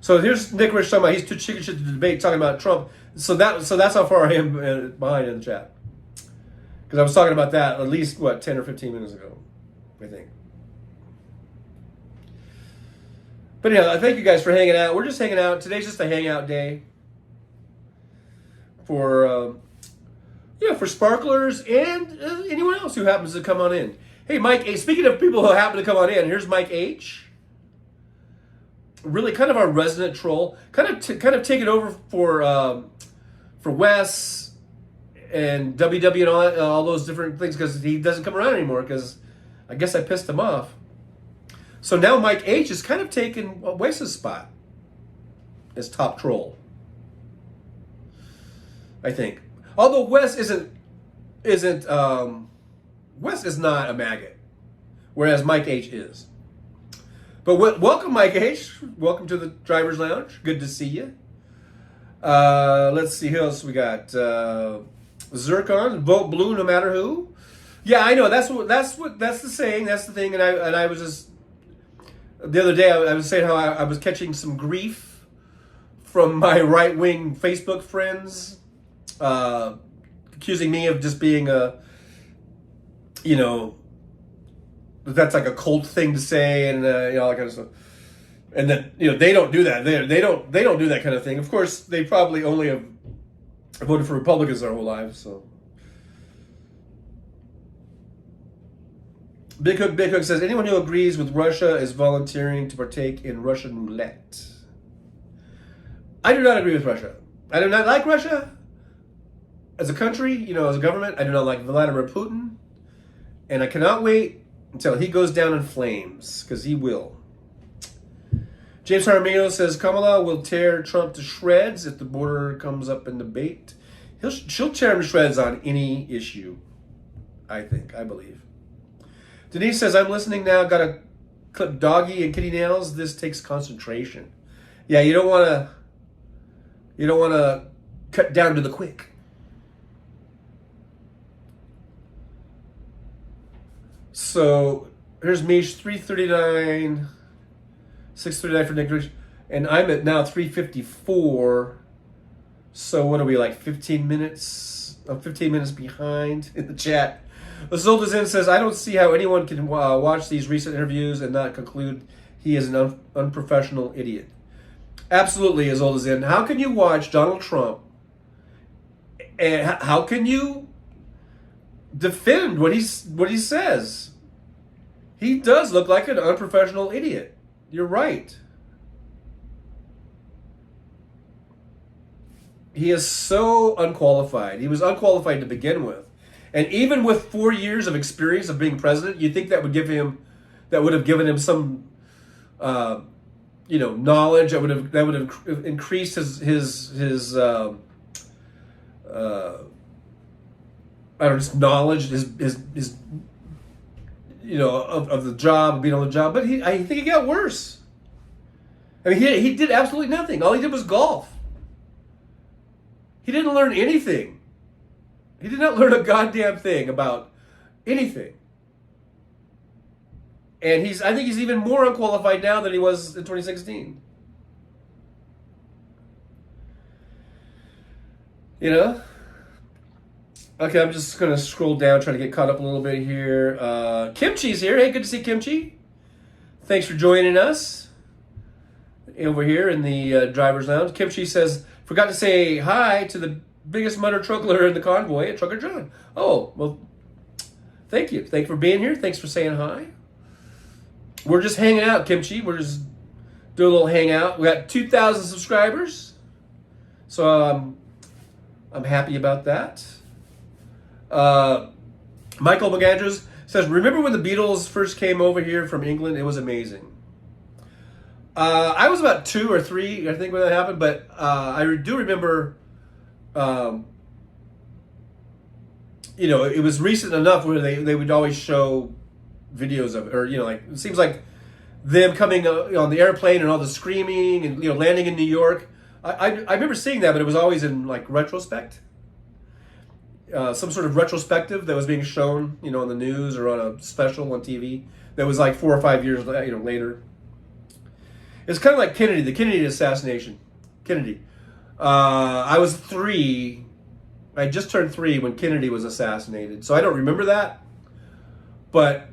So here's Nick Rich talking about he's too chicken shit to debate, talking about Trump. So that's how far I am behind in the chat. Because I was talking about that at least 10 or 15 minutes ago, I think. But yeah, thank you guys for hanging out. We're just hanging out. Today's just a hangout day for sparklers and anyone else who happens to come on in. Hey, Mike. Speaking of people who happen to come on in, here's Mike H. Really, kind of our resident troll. Kind of taking over for Wes and WW and all those different things because he doesn't come around anymore because I guess I pissed him off. So now Mike H is kind of taking Wes's spot as top troll, I think. Although Wes Wes is not a maggot, whereas Mike H is. But welcome, Mike H. Welcome to the Driver's Lounge. Good to see you. Let's see who else we got. Zircon, vote blue no matter who. Yeah, I know. That's the saying. That's the thing. And I was just the other day I was saying how I was catching some grief from my right-wing Facebook friends, accusing me of just being that's like a cult thing to say, and all that kind of stuff. And that they don't do that. They don't do that kind of thing. Of course, they probably only have voted for Republicans their whole lives. So Big Hook says anyone who agrees with Russia is volunteering to partake in Russian roulette. I do not agree with Russia. I do not like Russia as a country. As a government, I do not like Vladimir Putin, and I cannot wait until he goes down in flames, because he will. James Jaramillo says Kamala will tear Trump to shreds if the border comes up in debate. She'll tear him to shreds on any issue, I believe. Denise says, I'm listening now, got to clip doggy and kitty nails. This takes concentration. Yeah, you don't want to cut down to the quick. So here's Mish, 339, 639 for Nick Rich, and I'm at now 354. So what are we, like 15 minutes? I'm 15 minutes behind in the chat. Zoltazin says, I don't see how anyone can watch these recent interviews and not conclude he is an unprofessional idiot. Absolutely, Zoltazin. How can you watch Donald Trump and how can you defend what he says? He does look like an unprofessional idiot. You're right. He is so unqualified. He was unqualified to begin with. And even with 4 years of experience of being president, you think that would have given him some, knowledge that would have increased his knowledge, his of the job, being on the job. But I think it got worse. I mean, he did absolutely nothing. All he did was golf. He didn't learn anything. He did not learn a goddamn thing about anything. And I think he's even more unqualified now than he was in 2016. You know? Okay, I'm just going to scroll down, trying to get caught up a little bit here. Kimchi's here. Hey, good to see Kimchi. Thanks for joining us over here in the driver's lounge. Kimchi says, forgot to say hi to the biggest motor truckler in the convoy at Trucker John. Oh, well, thank you. Thanks for being here. Thanks for saying hi. We're just hanging out, Kimchi. We're just doing a little hangout. We got 2,000 subscribers. So I'm happy about that. Michael McAndrews says, remember when the Beatles first came over here from England? It was amazing. I was about 2 or 3, I think, when that happened, but I do remember, it was recent enough where they would always show videos of it, or, like, it seems like them coming on the airplane and all the screaming and, landing in New York. I remember seeing that, but it was always in, like, retrospect. Some sort of retrospective that was being shown, on the news or on a special on TV that was like 4 or 5 years, later. It's kind of like Kennedy, the Kennedy assassination. Kennedy. I was 3. I just turned 3 when Kennedy was assassinated. So I don't remember that. But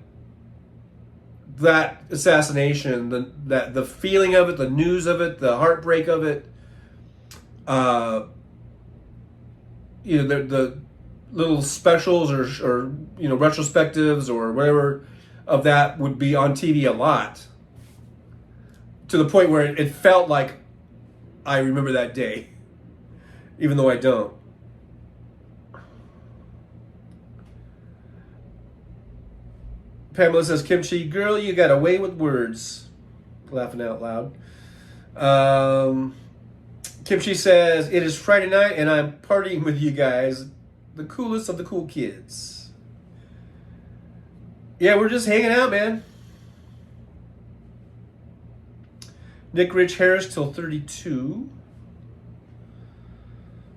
that assassination, the feeling of it, the news of it, the heartbreak of it, the little specials or retrospectives or whatever of that would be on TV a lot, to the point where it felt like I remember that day, even though I don't. Pamela says, Kimchi, girl, you got a way with words. Laughing out loud. Kimchi says, it is Friday night and I'm partying with you guys. The coolest of the cool kids. Yeah, we're just hanging out, man. Nick Rich Harris till 32.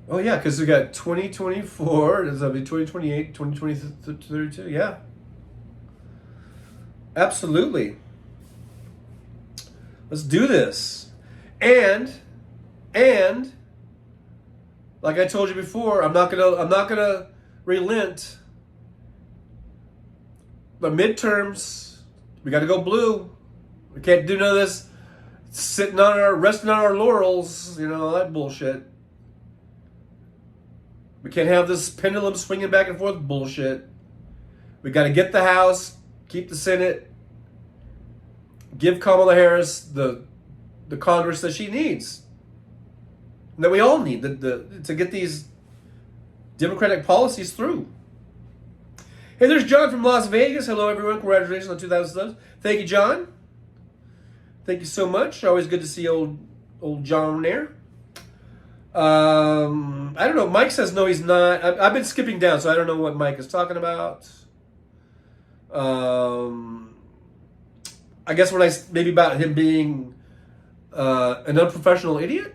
Oh, yeah, because we got 2024. Does that be 2028, 2032? Yeah. Absolutely. Let's do this. And like I told you before, I'm not gonna relent. The midterms, we got to go blue. We can't do none of this resting on our laurels, all that bullshit. We can't have this pendulum swinging back and forth bullshit. We got to get the House, keep the Senate, give Kamala Harris the Congress that she needs. That we all need to get these Democratic policies through. Hey, there's John from Las Vegas. Hello, everyone. Congratulations on 2,000 subs. Thank you, John. Thank you so much. Always good to see old John there. I don't know. Mike says no, he's not. I've been skipping down, so I don't know what Mike is talking about. I guess when maybe about him being an unprofessional idiot,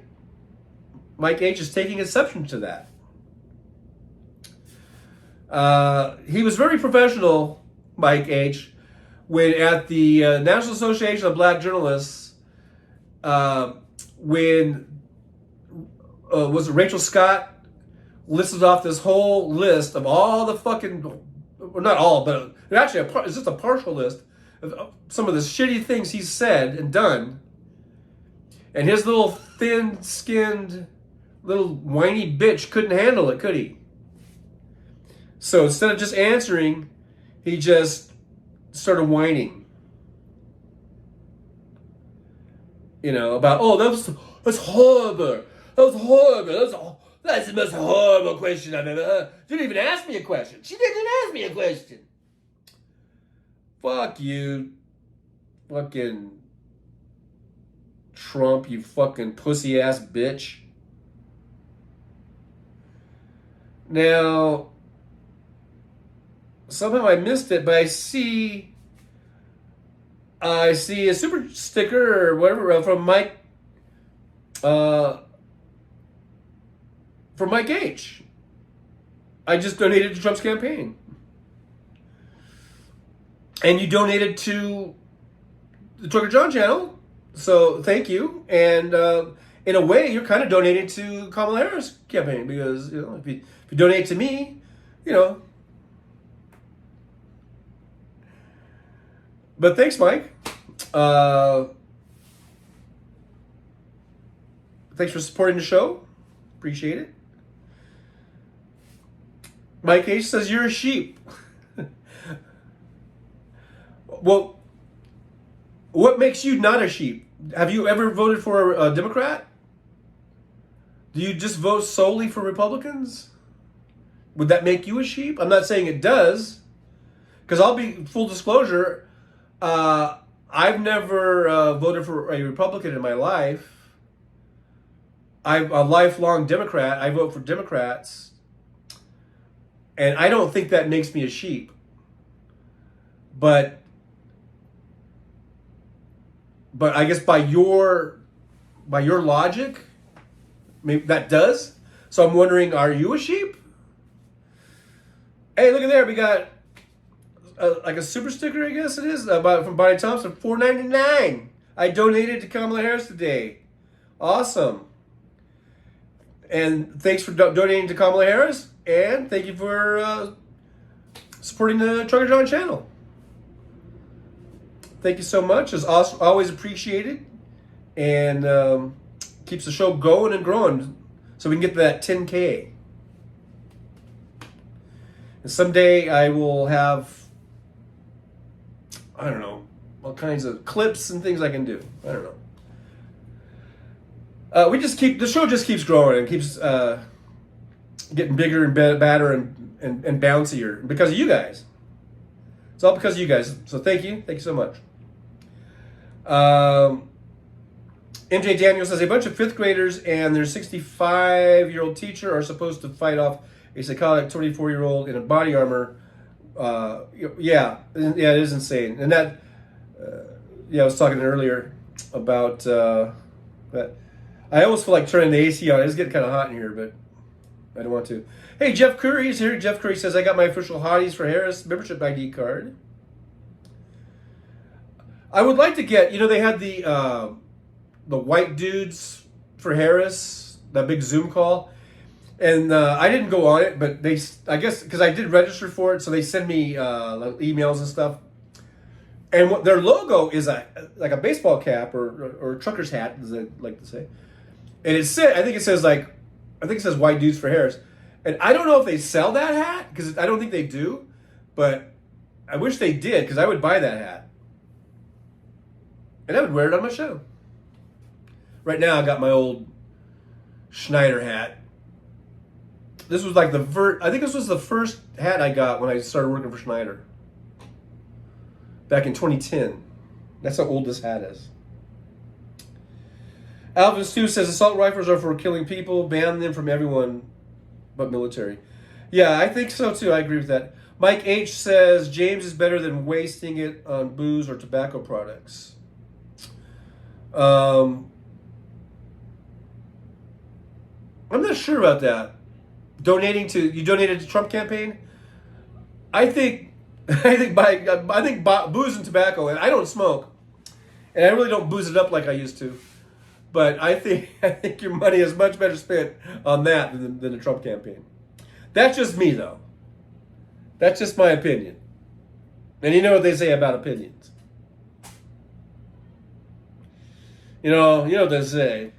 Mike H is taking exception to that. He was very professional, Mike H, when at the National Association of Black Journalists, when was it Rachel Scott listed off this whole list of all the fucking, well, not all, but actually it's just a partial list of some of the shitty things he's said and done. And his little thin-skinned little whiny bitch couldn't handle it, could he? So instead of just answering, he just started whining. You know, about, oh, that's horrible. That was horrible. That's the most horrible question I've ever heard. She didn't even ask me a question. She didn't even ask me a question. Fuck you. Fucking Trump, you fucking pussy ass bitch. Now, somehow I missed it, but I see a super sticker or whatever from Mike H. I just donated to Trump's campaign. And you donated to the Trucker John channel, so thank you. And in a way, you're kind of donating to Kamala Harris' campaign, because you know, if you donate to me, you know. But thanks, Mike. Thanks for supporting the show. Appreciate it. Mike H says you're a sheep. Well, what makes you not a sheep? Have you ever voted for a Democrat? Do you just vote solely for Republicans? Would that make you a sheep? I'm not saying it does, because I'll be full disclosure. I've never voted for a Republican in my life. I'm a lifelong Democrat. I vote for Democrats. And I don't think that makes me a sheep. But I guess by your logic, maybe that does. So I'm wondering, are you a sheep? Hey, look at there. We got like a super sticker, I guess it is, from Bonnie Thompson, $4.99. I donated to Kamala Harris today. Awesome. And thanks for donating to Kamala Harris. And thank you for supporting the Trucker John channel. Thank you so much. It's always appreciated. And keeps the show going and growing so we can get to that 10K. And someday I will have, I don't know, all kinds of clips and things I can do. I don't know. The show just keeps growing and keeps getting bigger and badder and bouncier because of you guys. It's all because of you guys. So thank you so much. MJ Daniel says a bunch of fifth graders and their 65-year-old teacher are supposed to fight off a psychotic 24-year-old in a body armor. Yeah, it is insane. And that, I was talking earlier about that. I almost feel like turning the AC on. It's getting kind of hot in here, but I don't want to. Hey, Jeff Curry is here. Jeff Curry says, I got my official Hotties for Harris membership ID card. I would like to get, they had the white dudes for Harris, that big Zoom call. And I didn't go on it, but I guess, because I did register for it, so they send me emails and stuff. And their logo is like a baseball cap or a trucker's hat, as I like to say. And I think it says white dudes for Harris. And I don't know if they sell that hat, because I don't think they do. But I wish they did, because I would buy that hat. And I would wear it on my show. Right now I got my old Schneider hat. This was like I think this was the first hat I got when I started working for Schneider. Back in 2010. That's how old this hat is. Alvin Stu says assault rifles are for killing people. Ban them from everyone but military. Yeah, I think so too. I agree with that. Mike H says James is better than wasting it on booze or tobacco products. I'm not sure about that. You donated to Trump campaign? I think booze and tobacco, and I don't smoke, and I really don't booze it up like I used to. But I think your money is much better spent on that than the Trump campaign. That's just me, though. That's just my opinion. And you know what they say about opinions. You know what they say.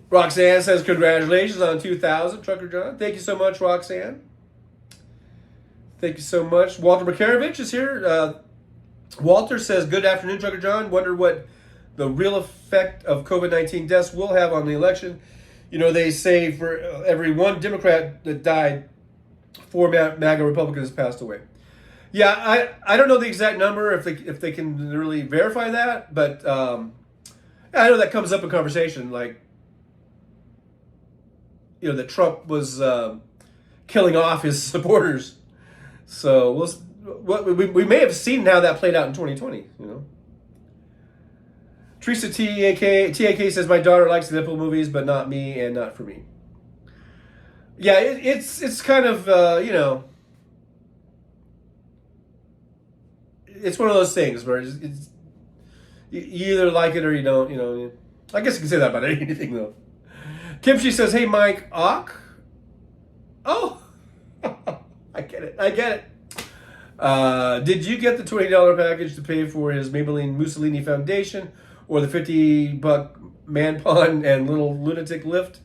Roxanne says, congratulations on 2,000, Trucker John. Thank you so much, Roxanne. Thank you so much. Walter Makarovich is here. Walter says, good afternoon, Trucker John. Wonder what the real effect of COVID-19 deaths will have on the election. You know, they say for every one Democrat that died, 4 MAGA Republicans passed away. Yeah, I don't know the exact number if they can really verify that, but I know that comes up in conversation, like, you know, that Trump was killing off his supporters. So we may have seen how that played out in 2020, you know. Teresa TAK says, my daughter likes the nipple movies, but not me and not for me. Yeah, it's kind of, you know, it's one of those things where it's you either like it or you don't, you know. I guess you can say that about anything, though. Kimchi says, hey, Mike, Ock. Oh, I get it. Did you get the $20 package to pay for his Maybelline Mussolini foundation or the $50 man pun and little lunatic lift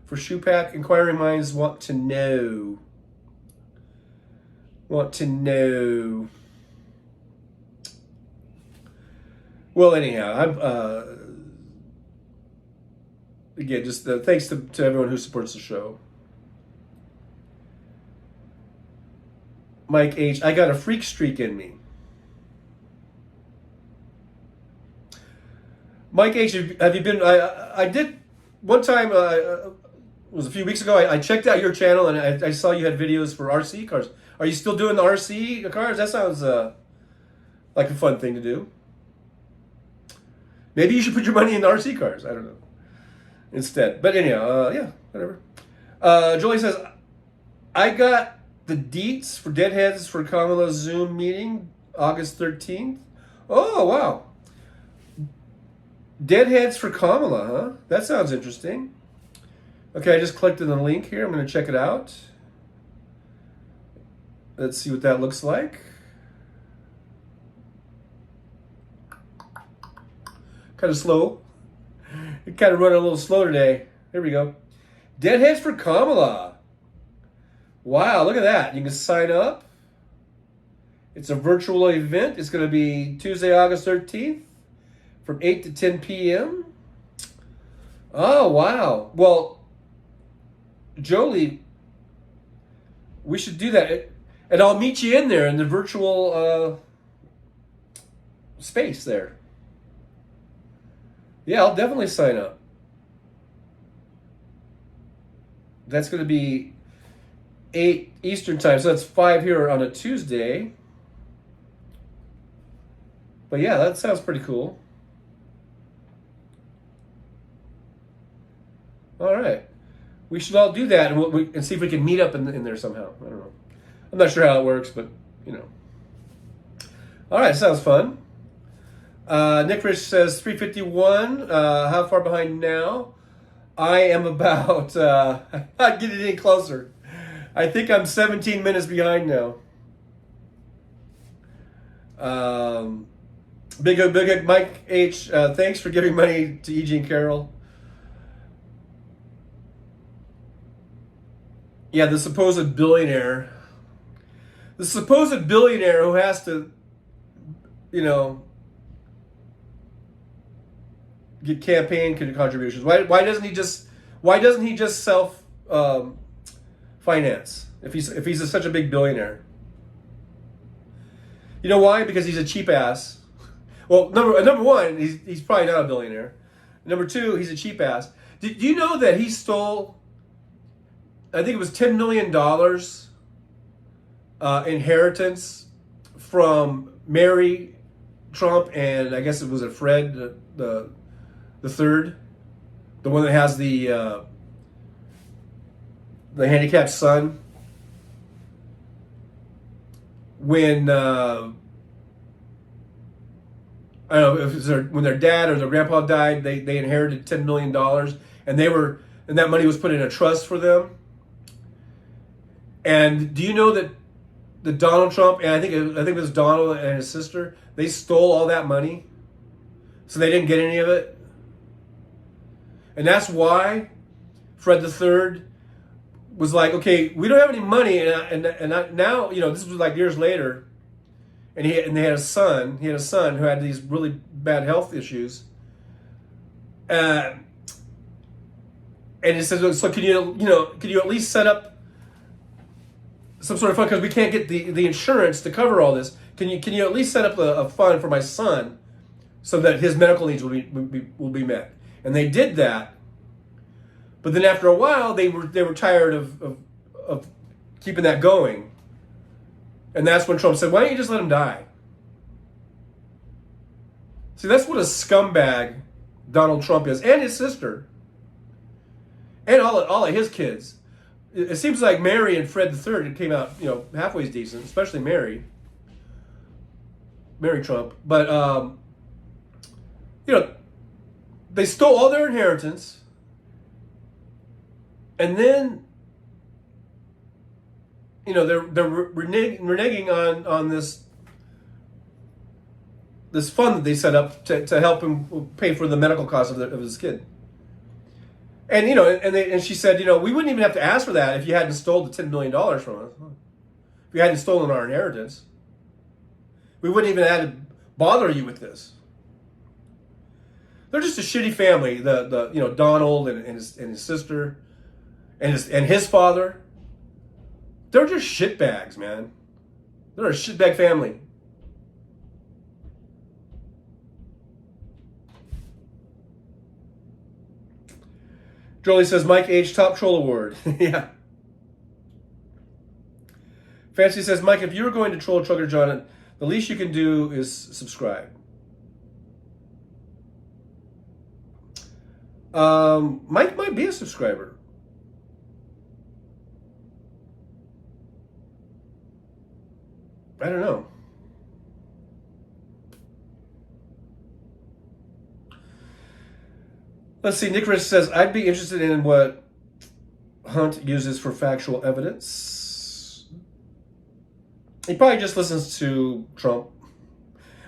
for shoe pack? Inquiring minds want to know. Well, anyhow, again, just thanks to everyone who supports the show. Mike H, I got a freak streak in me. Mike H, have you been? I did one time. It was a few weeks ago. I checked out your channel and I saw you had videos for RC cars. Are you still doing the RC cars? That sounds like a fun thing to do. Maybe you should put your money in the RC cars. I don't know. Instead, but anyhow, yeah, whatever. Jolie says, I got the deets for Deadheads for Kamala's Zoom meeting, August 13th. Oh, wow. Deadheads for Kamala, huh? That sounds interesting. Okay, I just clicked on the link here. I'm going to check it out. Let's see what that looks like. Kind of slow. It kind of running a little slow today. There we go. Deadheads for Kamala. Wow, look at that. You can sign up. It's a virtual event. It's going to be Tuesday, August 13th from 8 to 10 p.m. Oh, wow. Well, Jolie, we should do that. And I'll meet you in there in the virtual space there. Yeah, I'll definitely sign up. That's going to be 8 Eastern time, so that's 5 here on a Tuesday. But yeah, that sounds pretty cool. All right. We should all do that and see if we can meet up in there somehow. I don't know. I'm not sure how it works, but, you know. All right, sounds fun. Nick Rich says 351. How far behind now? I am about, I'm not getting any closer. I think I'm 17 minutes behind now. Big Mike H, thanks for giving money to E.G. and Carol. Yeah, the supposed billionaire who has to, you know, get campaign contributions. Why doesn't he just self finance if he's such a big billionaire? You know why? Because he's a cheap ass. Well, number one, he's probably not a billionaire. Number two, he's a cheap ass. Did you know that he stole, I think it was $10 million inheritance from Mary Trump, and I guess it was a Fred the third, the one that has the handicapped son. When I don't know if it's when their dad or their grandpa died, they inherited $10 million, and that money was put in a trust for them. And do you know that the Donald Trump, and I think it was Donald and his sister, they stole all that money, so they didn't get any of it. And that's why Fred III was like, okay, we don't have any money, and now, you know, this was like years later, and they had a son. He had a son who had these really bad health issues, and he says, so can you at least set up some sort of fund, because we can't get the insurance to cover all this. Can you at least set up a fund for my son so that his medical needs will be met? And they did that. But then after a while, they were tired of keeping that going. And that's when Trump said, why don't you just let him die? See, that's what a scumbag Donald Trump is, and his sister, and all of his kids. It seems like Mary and Fred III came out, you know, halfway decent, especially Mary Trump. But, you know, they stole all their inheritance, and then, you know, they're reneging on this fund that they set up to help him pay for the medical costs of his kid. And, you know, and she said, you know, we wouldn't even have to ask for that if you hadn't stolen the $10 million from us. If you hadn't stolen our inheritance, we wouldn't even have to bother you with this. They're just a shitty family. The you know, Donald and his sister and his father. They're just shitbags, man. They're a shitbag family. Jolie says, Mike H. Top Troll Award. Yeah. Fancy says, Mike, if you're going to troll Trucker John, the least you can do is subscribe. Mike might be a subscriber. I don't know. Let's see. Nick Rich says, I'd be interested in what Hunt uses for factual evidence. He probably just listens to Trump.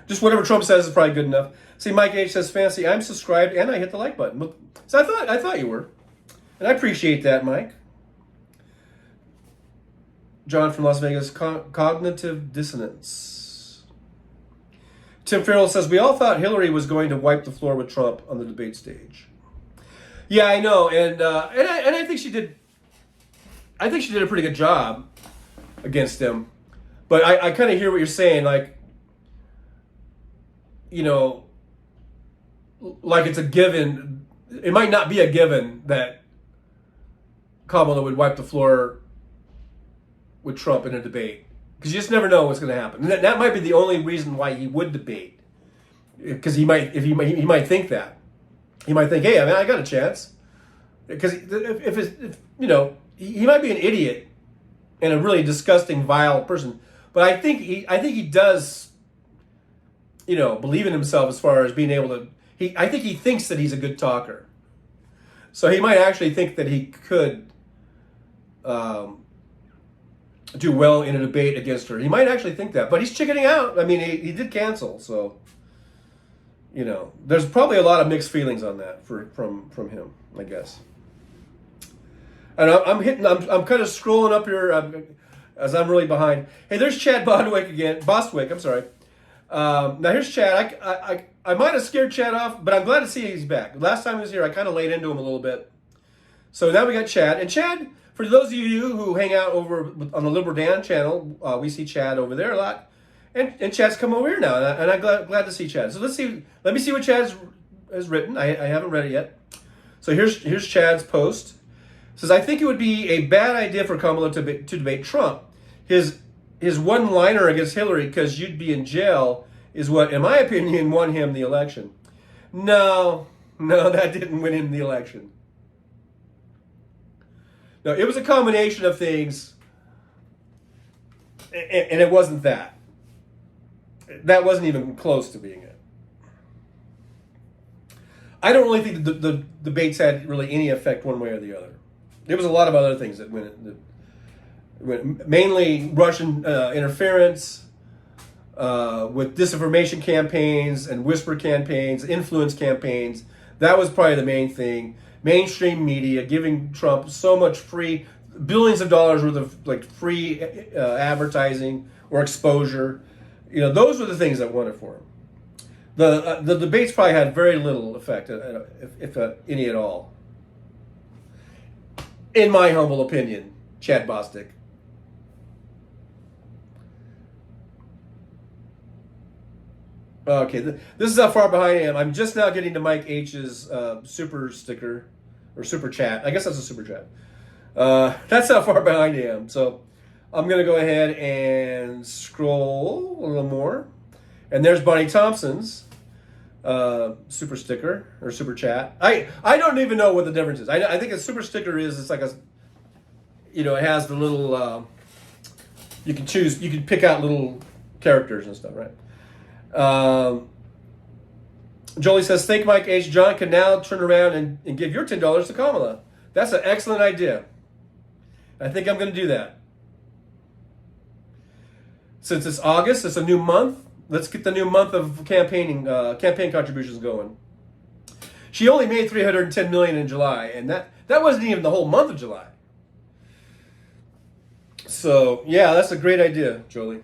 Just whatever Trump says is probably good enough. See, Mike H says, Fancy, I'm subscribed and I hit the like button. So I thought you were. And I appreciate that, Mike. John from Las Vegas, cognitive dissonance. Tim Farrell says, we all thought Hillary was going to wipe the floor with Trump on the debate stage. Yeah, I know, and I think she did. I think she did a pretty good job against him, but I kind of hear what you're saying. Like, you know, like it's a given. It might not be a given that Kamala would wipe the floor with Trump in a debate, because you just never know what's going to happen. And that might be the only reason why he would debate, because he might think that. He might think, hey, I mean, I got a chance. Because if you know, he might be an idiot and a really disgusting, vile person. But I think he does, you know, believe in himself as far as being able to. I think he thinks that he's a good talker. So he might actually think that he could do well in a debate against her. He might actually think that. But he's chickening out. I mean, he did cancel, so. You know, there's probably a lot of mixed feelings on that from him, I guess. And I'm kind of scrolling up here as I'm really behind. Hey, there's Chad Bostwick again. Bostwick, I'm sorry. Now here's Chad. I might have scared Chad off, but I'm glad to see he's back. Last time he was here, I kind of laid into him a little bit. So now we got Chad. And Chad, for those of you who hang out over on the Liberal Dan channel, we see Chad over there a lot. And Chad's come over here now, and I'm glad to see Chad. So let me see what Chad's has written. I haven't read it yet. So here's Chad's post. It says, I think it would be a bad idea for Kamala to debate Trump. His one-liner against Hillary, because you'd be in jail, is what, in my opinion, won him the election. No, that didn't win him the election. No, it was a combination of things, and it wasn't that. That wasn't even close to being it. I don't really think the debates had really any effect one way or the other. There was a lot of other things that went mainly Russian interference with disinformation campaigns and whisper campaigns, influence campaigns. That was probably the main thing. Mainstream media giving Trump so much free, billions of dollars worth of like free advertising or exposure. You know, those were the things that won it for him. The debates probably had very little effect, if any at all. In my humble opinion, Chad Bostic. Okay, this is how far behind I am. I'm just now getting to Mike H's super sticker, or super chat. I guess that's a super chat. That's how far behind I am. So I'm going to go ahead and scroll a little more. And there's Bonnie Thompson's super sticker, or super chat. I don't even know what the difference is. I think a super sticker is, it's like a, you know, it has the little, you can choose, you can pick out little characters and stuff, right? Jolie says, thank Mike H. John can now turn around and give your $10 to Kamala. That's an excellent idea. I think I'm going to do that. Since it's August, it's a new month. Let's get the new month of campaign contributions going. She only made $310 million in July, and that wasn't even the whole month of July. So yeah, that's a great idea, Jolie.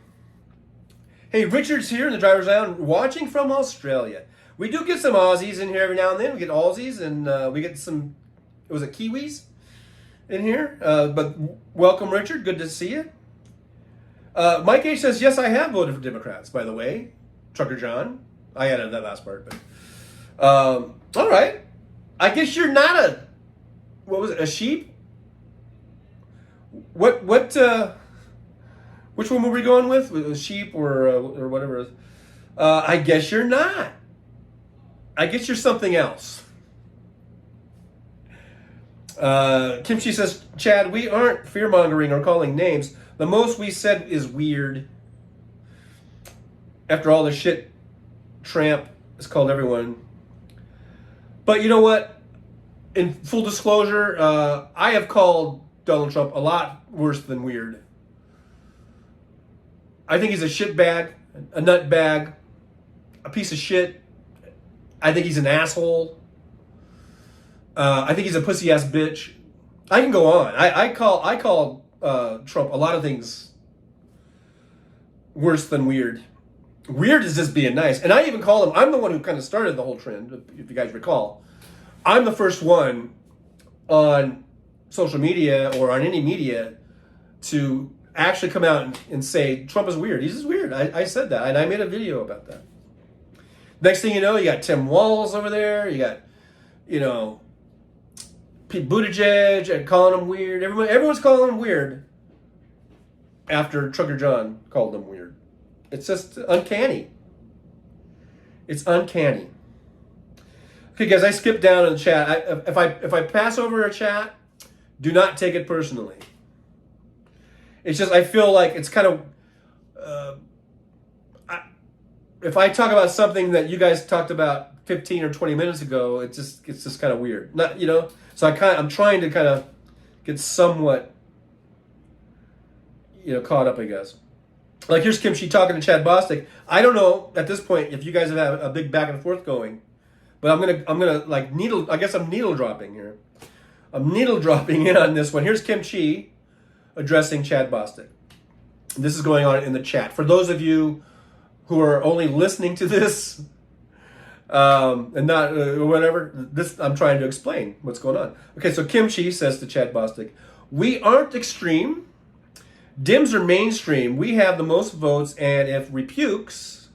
Hey, Richard's here in the driver's lounge, watching from Australia. We do get some Aussies in here every now and then. We get Aussies, and we get some, was it Kiwis in here? But welcome, Richard. Good to see you. Mike H says, yes, I have voted for Democrats, by the way. Trucker John. I added that last part. But all right. I guess you're not a, what was it, a sheep? Which one were we going with? A sheep or whatever it is? I guess you're not. I guess you're something else. Kimchi says, Chad, we aren't fear-mongering or calling names. The most we said is weird. After all the shit Trump has called everyone. But you know what? In full disclosure, I have called Donald Trump a lot worse than weird. I think he's a shit bag, a nut bag, a piece of shit. I think he's an asshole. I think he's a pussy ass bitch. I can go on. I call Trump a lot of things worse than weird. Weird is just being nice. And I even call him, I'm the one who kind of started the whole trend, if you guys recall. I'm the first one on social media or on any media to actually come out and say Trump is weird. He's just weird. I said that, and I made a video about that. Next thing you know, you got Tim Walz over there. You got, you know, Pete Buttigieg and calling him weird. Everyone's calling him weird after Trucker John called him weird. It's just uncanny. It's uncanny. Okay, guys, I skipped down in the chat. If I pass over a chat, do not take it personally. It's just I feel like it's kind of if I talk about something that you guys talked about 15 or 20 minutes ago, it's just kind of weird. Not, you know. So I'm trying to kind of get somewhat, you know, caught up, I guess. Like here's Kimchi talking to Chad Bostic. I don't know at this point if you guys have had a big back and forth going, but I'm gonna like needle. I guess I'm needle dropping here. I'm needle dropping in on this one. Here's Kimchi addressing Chad Bostic. This is going on in the chat. For those of you who are only listening to this and not whatever, this I'm trying to explain what's going on. Okay, so Kimchi says to Chad Bostic, we aren't extreme. Dems are mainstream. We have the most votes, and if repukes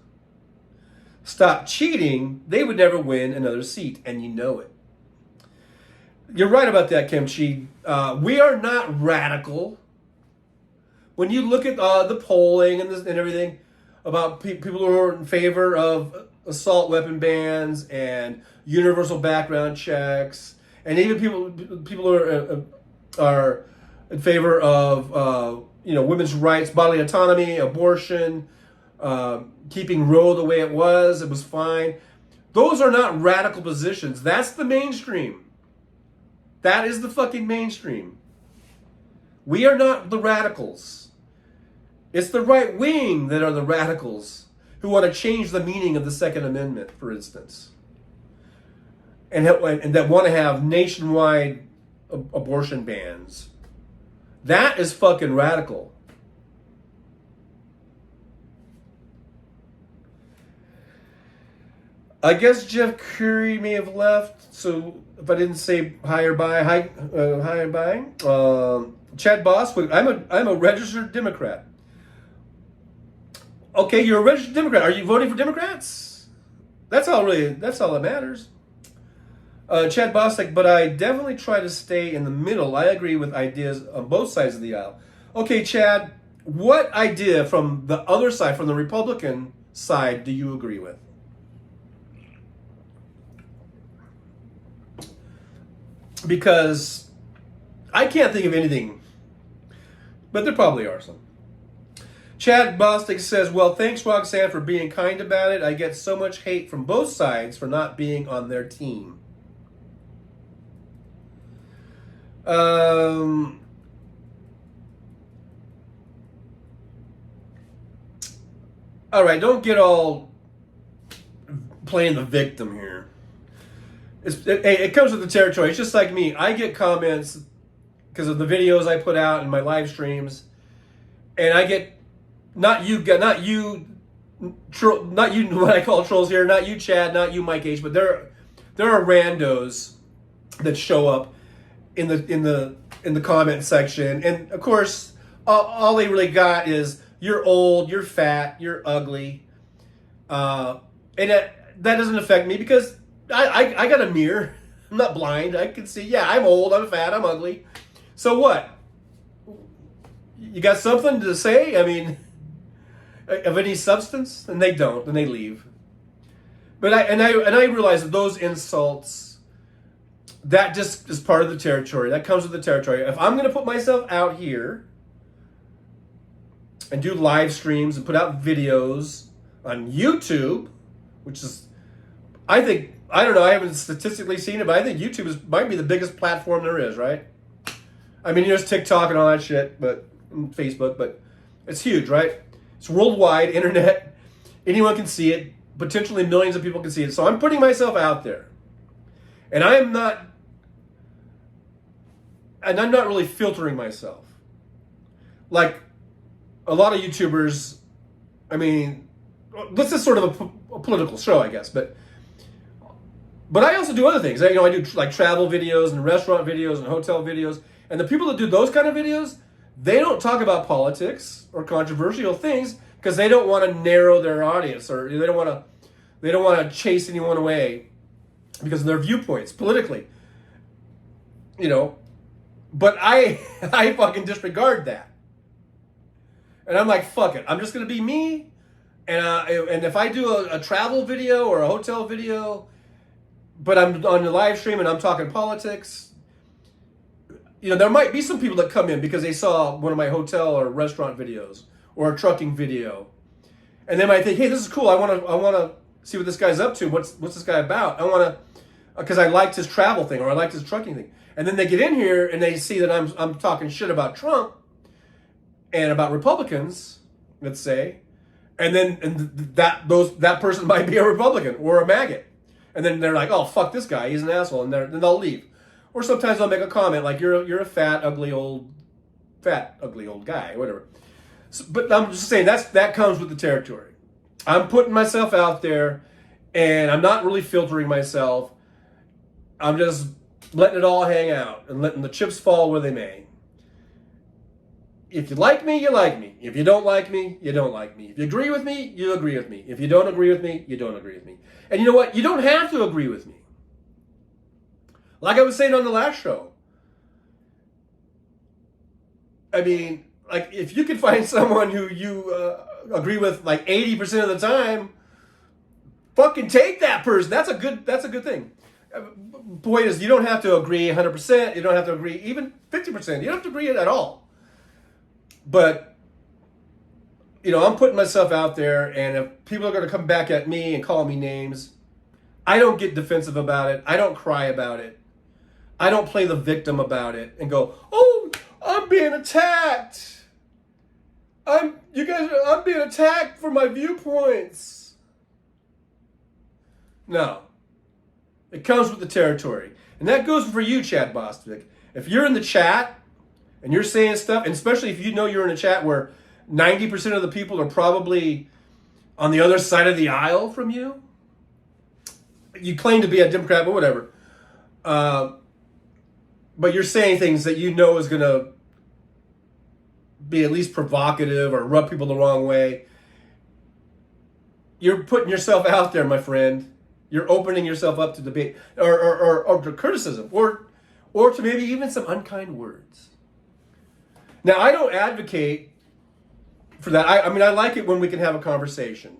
stopped cheating, they would never win another seat, and you know it. You're right about that, Kimchi. We are not radical. When you look at the polling and everything about people who are in favor of assault weapon bans and universal background checks, and even people who are in favor of women's rights, bodily autonomy, abortion, keeping Roe the way it was fine. Those are not radical positions. That's the mainstream. That is the fucking mainstream. We are not the radicals. It's the right wing that are the radicals who want to change the meaning of the Second Amendment, for instance. And that want to have nationwide abortion bans. That is fucking radical. I guess Jeff Curry may have left, so if I didn't say hi or bye, hi and bye. Chad Boss, I'm a registered Democrat. Okay, you're a registered Democrat. Are you voting for Democrats? That's all that matters. Chad Bostic, but I definitely try to stay in the middle. I agree with ideas on both sides of the aisle. Okay, Chad, what idea from the other side, from the Republican side, do you agree with? Because I can't think of anything, but there probably are some. Chad Bostic says, well, thanks, Roxanne, for being kind about it. I get so much hate from both sides for not being on their team. All right, don't get all playing the victim here. It comes with the territory. It's just like me. I get comments because of the videos I put out and my live streams, and I get not you what I call trolls here, not you Chad, not you Mike H, but there are randos that show up in the comment section, and of course all they really got is you're old, you're fat, you're ugly, and that doesn't affect me because I got a mirror. I'm not blind. I can see, yeah, I'm old, I'm fat, I'm ugly. So what? You got something to say? I mean, of any substance? And they don't, and they leave. But I realize that those insults, that just is part of the territory. That comes with the territory. If I'm going to put myself out here and do live streams and put out videos on YouTube, which is, I think, I don't know, I haven't statistically seen it, but I think YouTube might be the biggest platform there is, right? I mean, there's TikTok and all that shit, but Facebook, but it's huge, right? It's worldwide, internet. Anyone can see it. Potentially millions of people can see it. So I'm putting myself out there. And I'm not really filtering myself. Like a lot of YouTubers, I mean, this is sort of a political show, I guess, but I also do other things. I do like travel videos and restaurant videos and hotel videos. And the people that do those kind of videos, they don't talk about politics or controversial things because they don't want to narrow their audience, or they don't want to chase anyone away because of their viewpoints politically. But I fucking disregard that. And I'm like, fuck it. I'm just going to be me. And if I do a travel video or a hotel video, but I'm on the live stream and I'm talking politics, there might be some people that come in because they saw one of my hotel or restaurant videos or a trucking video, and they might think, "Hey, this is cool. I want to see what this guy's up to. What's this guy about? I want to because I liked his travel thing or I liked his trucking thing." And then they get in here and they see that I'm talking shit about Trump and about Republicans, let's say, and that person might be a Republican or a maggot. And then they're like, oh, fuck this guy, he's an asshole, and then they'll leave. Or sometimes they'll make a comment like, you're a fat, ugly old guy, whatever. So, but I'm just saying, that comes with the territory. I'm putting myself out there, and I'm not really filtering myself. I'm just letting it all hang out and letting the chips fall where they may. If you like me, you like me. If you don't like me, you don't like me. If you agree with me, you agree with me. If you don't agree with me, you don't agree with me. And you know what? You don't have to agree with me. Like I was saying on the last show. I mean, like if you could find someone who you agree with like 80% of the time, fucking take that person. That's a good thing. Point is, you don't have to agree 100%. You don't have to agree even 50%. You don't have to agree at all. But, you know, I'm putting myself out there, and if people are going to come back at me and call me names, I don't get defensive about it. I don't cry about it. I don't play the victim about it and go, oh, I'm being attacked. I'm being attacked for my viewpoints. No. It comes with the territory. And that goes for you, Chad Bostwick. If you're in the chat and you're saying stuff, and especially if you know you're in a chat where 90% of the people are probably on the other side of the aisle from you, you claim to be a Democrat, but whatever. But you're saying things that you know is going to be at least provocative or rub people the wrong way. You're putting yourself out there, my friend. You're opening yourself up to debate or to criticism or to maybe even some unkind words. Now, I don't advocate for that. I mean, I like it when we can have a conversation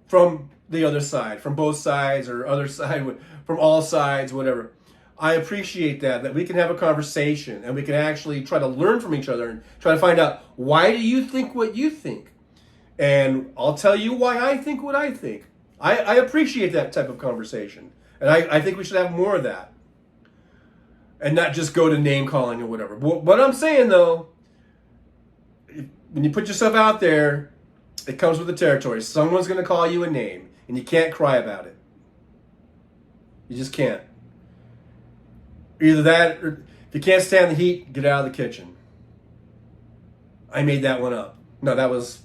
from the other side, from both sides or other side, from all sides, whatever. I appreciate that we can have a conversation and we can actually try to learn from each other and try to find out, why do you think what you think? And I'll tell you why I think what I think. I appreciate that type of conversation. And I think we should have more of that. And not just go to name calling or whatever. But what I'm saying, though, when you put yourself out there, it comes with the territory. Someone's going to call you a name, and you can't cry about it. You just can't. Either that, or if you can't stand the heat, get out of the kitchen. I made that one up. No, that was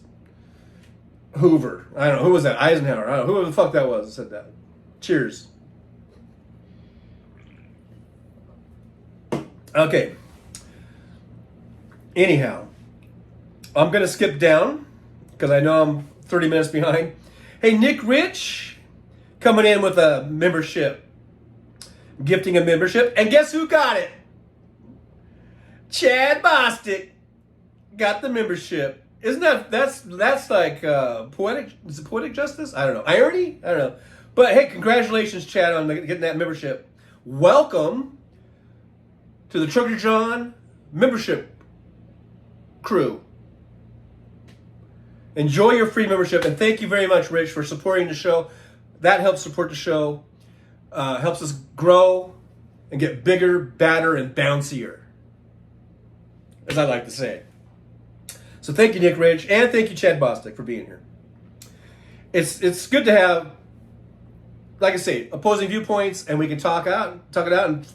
Hoover. I don't know. Who was that? Eisenhower. I don't know. Whoever the fuck that was that said that. Cheers. Okay. Anyhow, I'm going to skip down because I know I'm 30 minutes behind. Hey, Nick Rich coming in with a membership. Gifting a membership. And guess who got it? Chad Bostic got the membership. Isn't that's like poetic? Is it poetic justice? I don't know. Irony? I don't know. But hey, congratulations, Chad, on getting that membership. Welcome to the Trucker John membership crew. Enjoy your free membership, and thank you very much, Rich, for supporting the show. That helps support the show, helps us grow and get bigger, badder, and bouncier, as I like to say. So thank you, Nick Rich, and thank you, Chad Bostic, for being here. It's good to have, like I say, opposing viewpoints, and we can talk it out, and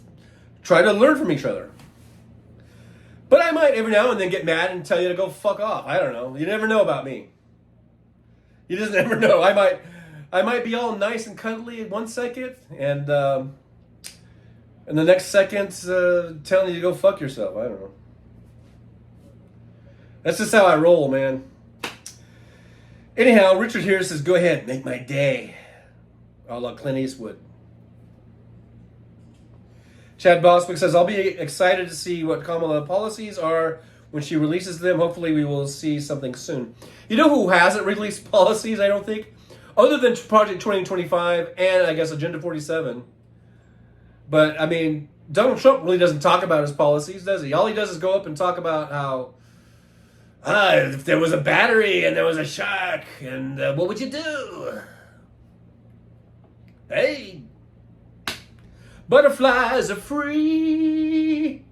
try to learn from each other. But I might every now and then get mad and tell you to go fuck off. I don't know. You never know about me. You just never know. I might be all nice and cuddly in 1 second, and the next second telling you to go fuck yourself. I don't know. That's just how I roll, man. Anyhow, Richard here says, go ahead, make my day. A la Clint Eastwood. Chad Boswick says, I'll be excited to see what Kamala policies are when she releases them. Hopefully we will see something soon. You know who hasn't released policies, I don't think? Other than Project 2025 and, I guess, Agenda 47. But, I mean, Donald Trump really doesn't talk about his policies, does he? All he does is go up and talk about how, if there was a battery and there was a shark, and what would you do? Hey, butterflies are free.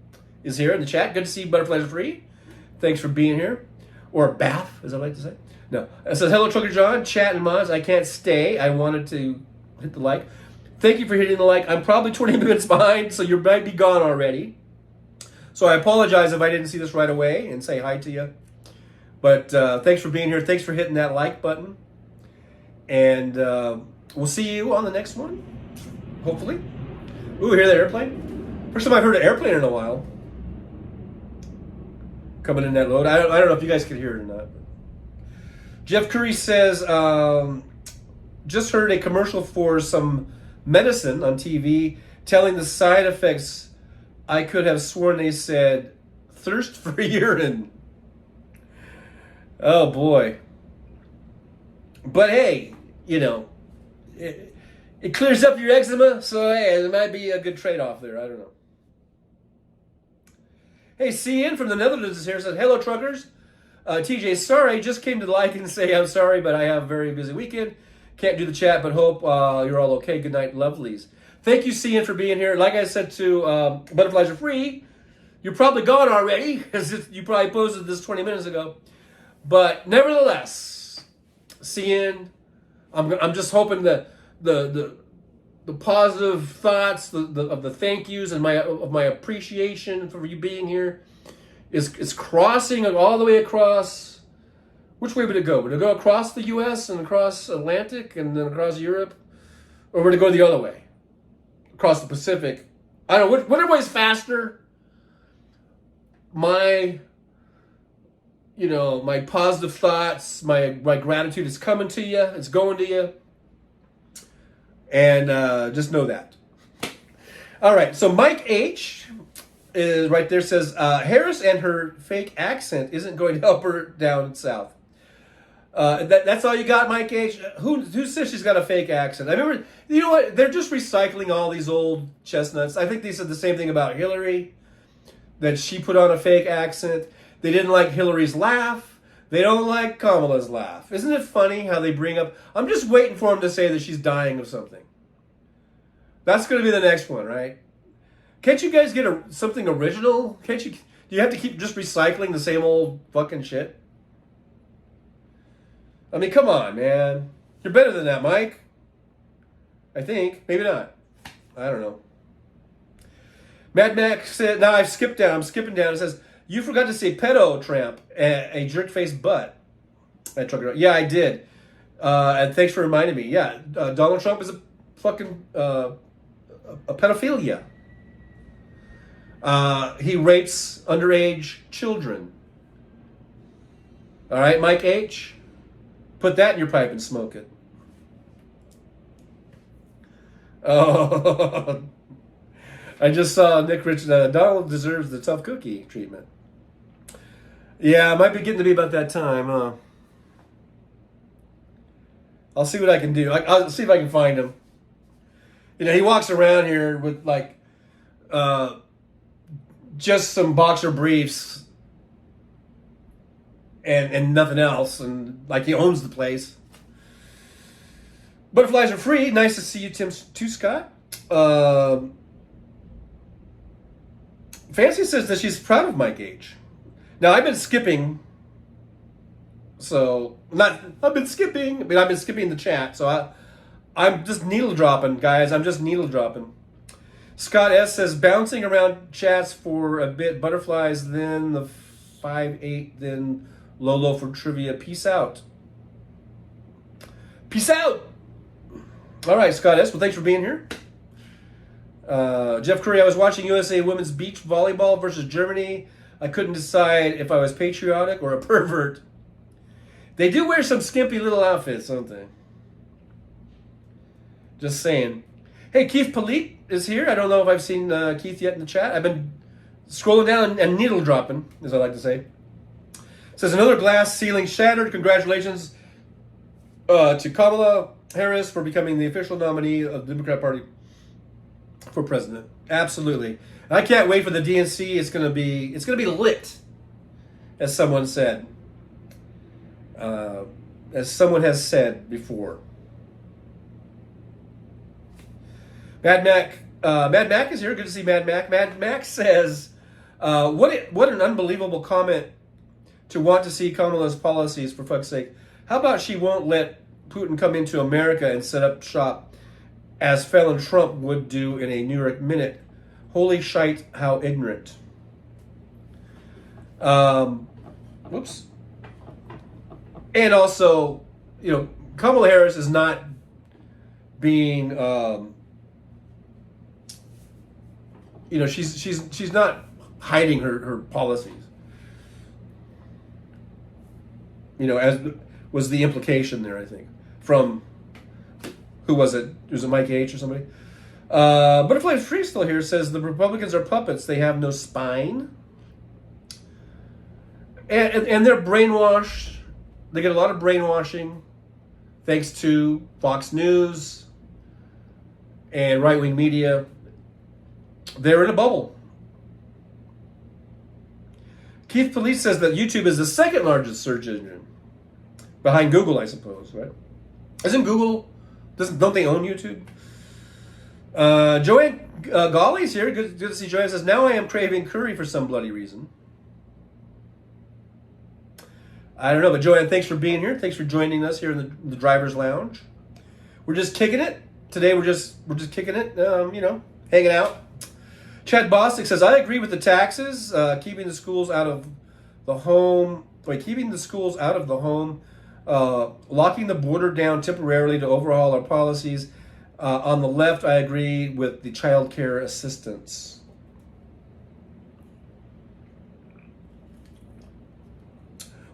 Is here in the chat. Good to see butterflies are free. Thanks for being here. Or bath, as I like to say. No. It says, hello, Trucker John. Chat and mods. I can't stay. I wanted to hit the like. Thank you for hitting the like. I'm probably 20 minutes behind, so you might be gone already. So I apologize if I didn't see this right away and say hi to you. But thanks for being here. Thanks for hitting that like button. And we'll see you on the next one, hopefully. Ooh, hear that airplane? First time I've heard an airplane in a while. coming in that load. I don't know if you guys can hear it or not. Jeff Curry says, just heard a commercial for some medicine on TV telling the side effects. I could have sworn they said thirst for urine. Oh boy. But hey, it clears up your eczema, so hey, it might be a good trade-off there. I don't know. Hey, CN from the Netherlands is here. Says, hello, truckers. TJ, sorry, just came to like and say I'm sorry, but I have a very busy weekend. Can't do the chat, but hope you're all okay. Good night, lovelies. Thank you, CN, for being here. Like I said to Butterflies Are Free, you're probably gone already, because you probably posted this 20 minutes ago. But nevertheless, CN, I'm just hoping that the positive thoughts of the thank yous and my appreciation for you being here is crossing all the way across. Which way would it go? Would it go across the U.S. and across Atlantic and then across Europe, or would it go the other way, across the Pacific? I don't know. Whichever way's faster. My positive thoughts, my gratitude is coming to you. It's going to you. And just know that. All right, so Mike H is right there, says, Harris and her fake accent isn't going to help her down south. That's all you got, Mike H? Who says she's got a fake accent? I remember, you know what? They're just recycling all these old chestnuts. I think they said the same thing about Hillary, that she put on a fake accent. They didn't like Hillary's laugh. They don't like Kamala's laugh. Isn't it funny how they bring up... I'm just waiting for them to say that she's dying of something. That's going to be the next one, right? Can't you guys get something original? Do you have to keep just recycling the same old fucking shit? I mean, come on, man. You're better than that, Mike. I think. Maybe not. I don't know. Mad Max said... Now I'm skipping down. It says... You forgot to say pedo tramp, a jerk-faced butt. Yeah, I did. And thanks for reminding me. Yeah, Donald Trump is a fucking a pedophilia. He rapes underage children. All right, Mike H. Put that in your pipe and smoke it. Oh, I just saw Nick Rich. Donald deserves the tough cookie treatment. Yeah, it might be getting to be about that time, huh? I'll see what I can do. I'll see if I can find him. He walks around here with, just some boxer briefs and nothing else, and, he owns the place. Butterflies Are Free. Nice to see you, Tim, too, Scott. Fancy says that she's proud of Mike H. Now, I've been skipping, I've been skipping the chat, so I'm just needle dropping, guys. I'm just needle dropping. Scott S. says, bouncing around chats for a bit, butterflies, then the 5-8, then Lolo for trivia. Peace out. Peace out! All right, Scott S. Well, thanks for being here. Jeff Curry, I was watching USA Women's Beach Volleyball versus Germany. I couldn't decide if I was patriotic or a pervert. They do wear some skimpy little outfits, don't they? Just saying. Hey, Keith Palit is here. I don't know if I've seen Keith yet in the chat. I've been scrolling down and needle dropping, as I like to say. Says, another glass ceiling shattered. Congratulations to Kamala Harris for becoming the official nominee of the Democrat Party for president. Absolutely. I can't wait for the DNC. It's gonna be lit, as someone said. As someone has said before. Mad Mac is here. Good to see Mad Mac. Mad Mac says, what an unbelievable comment to want to see Kamala's policies, for fuck's sake. How about she won't let Putin come into America and set up shop as felon Trump would do in a New York Minute? Holy shite, how ignorant. Whoops. And also, Kamala Harris is not being, she's not hiding her policies. as was the implication there, I think, from, who was it? Was it Mike H. or somebody? Butterfly Freestyle here says the Republicans are puppets. They have no spine. And they're brainwashed. They get a lot of brainwashing thanks to Fox News and right-wing media. They're in a bubble. Keith Police says that YouTube is the second largest search engine, behind Google, I suppose, right? Isn't Google, don't they own YouTube? Joanne Golly's here. Good to see Joanne. Says, now I am craving curry for some bloody reason. I don't know, but Joanne, thanks for being here. Thanks for joining us here in the driver's lounge. We're just kicking it. Today we're just kicking it, hanging out. Chad Bostic says, I agree with the taxes, keeping the schools out of the home, locking the border down temporarily to overhaul our policies. On the left, I agree with the child care assistance.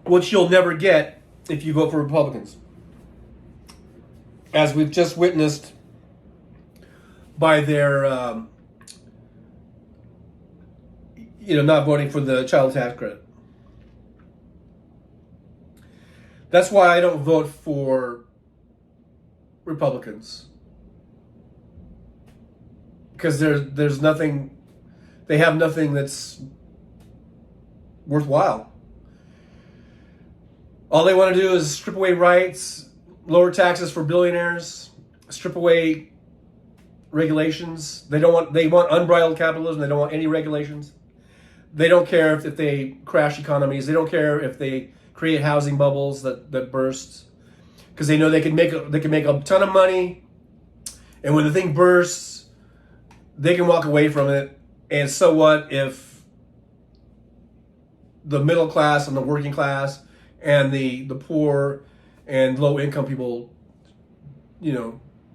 Which you'll never get if you vote for Republicans. As we've just witnessed by their, not voting for the child tax credit. That's why I don't vote for Republicans. Because there's nothing, they have nothing that's worthwhile. All they want to do is strip away rights, lower taxes for billionaires, strip away regulations. They want unbridled capitalism. They don't want any regulations. They don't care if they crash economies. They don't care if they create housing bubbles that burst, because they know they can make a ton of money, and when the thing bursts, they can walk away from it. And so what if the middle class and the working class and the poor and low income people,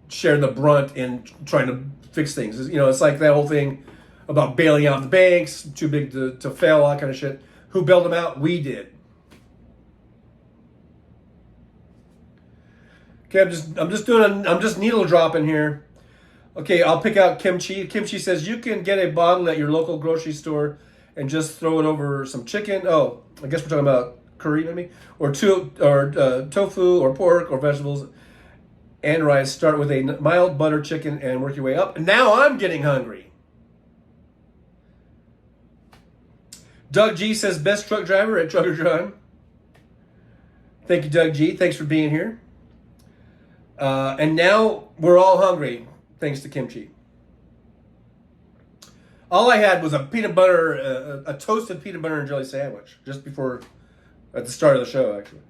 share the brunt in trying to fix things? It's like that whole thing about bailing out the banks, too big to fail, all that kind of shit. Who bailed them out? We did. Okay, I'm just needle dropping here. Okay, I'll pick out kimchi. Kimchi says you can get a bottle at your local grocery store and just throw it over some chicken. Oh, I guess we're talking about curry, maybe, or tofu, or pork, or vegetables and rice. Start with a mild butter chicken and work your way up. Now I'm getting hungry. Doug G says best truck driver at Trucker John. Thank you, Doug G. Thanks for being here. And now we're all hungry, thanks to kimchi. All I had was a toasted peanut butter and jelly sandwich just before, at the start of the show, actually.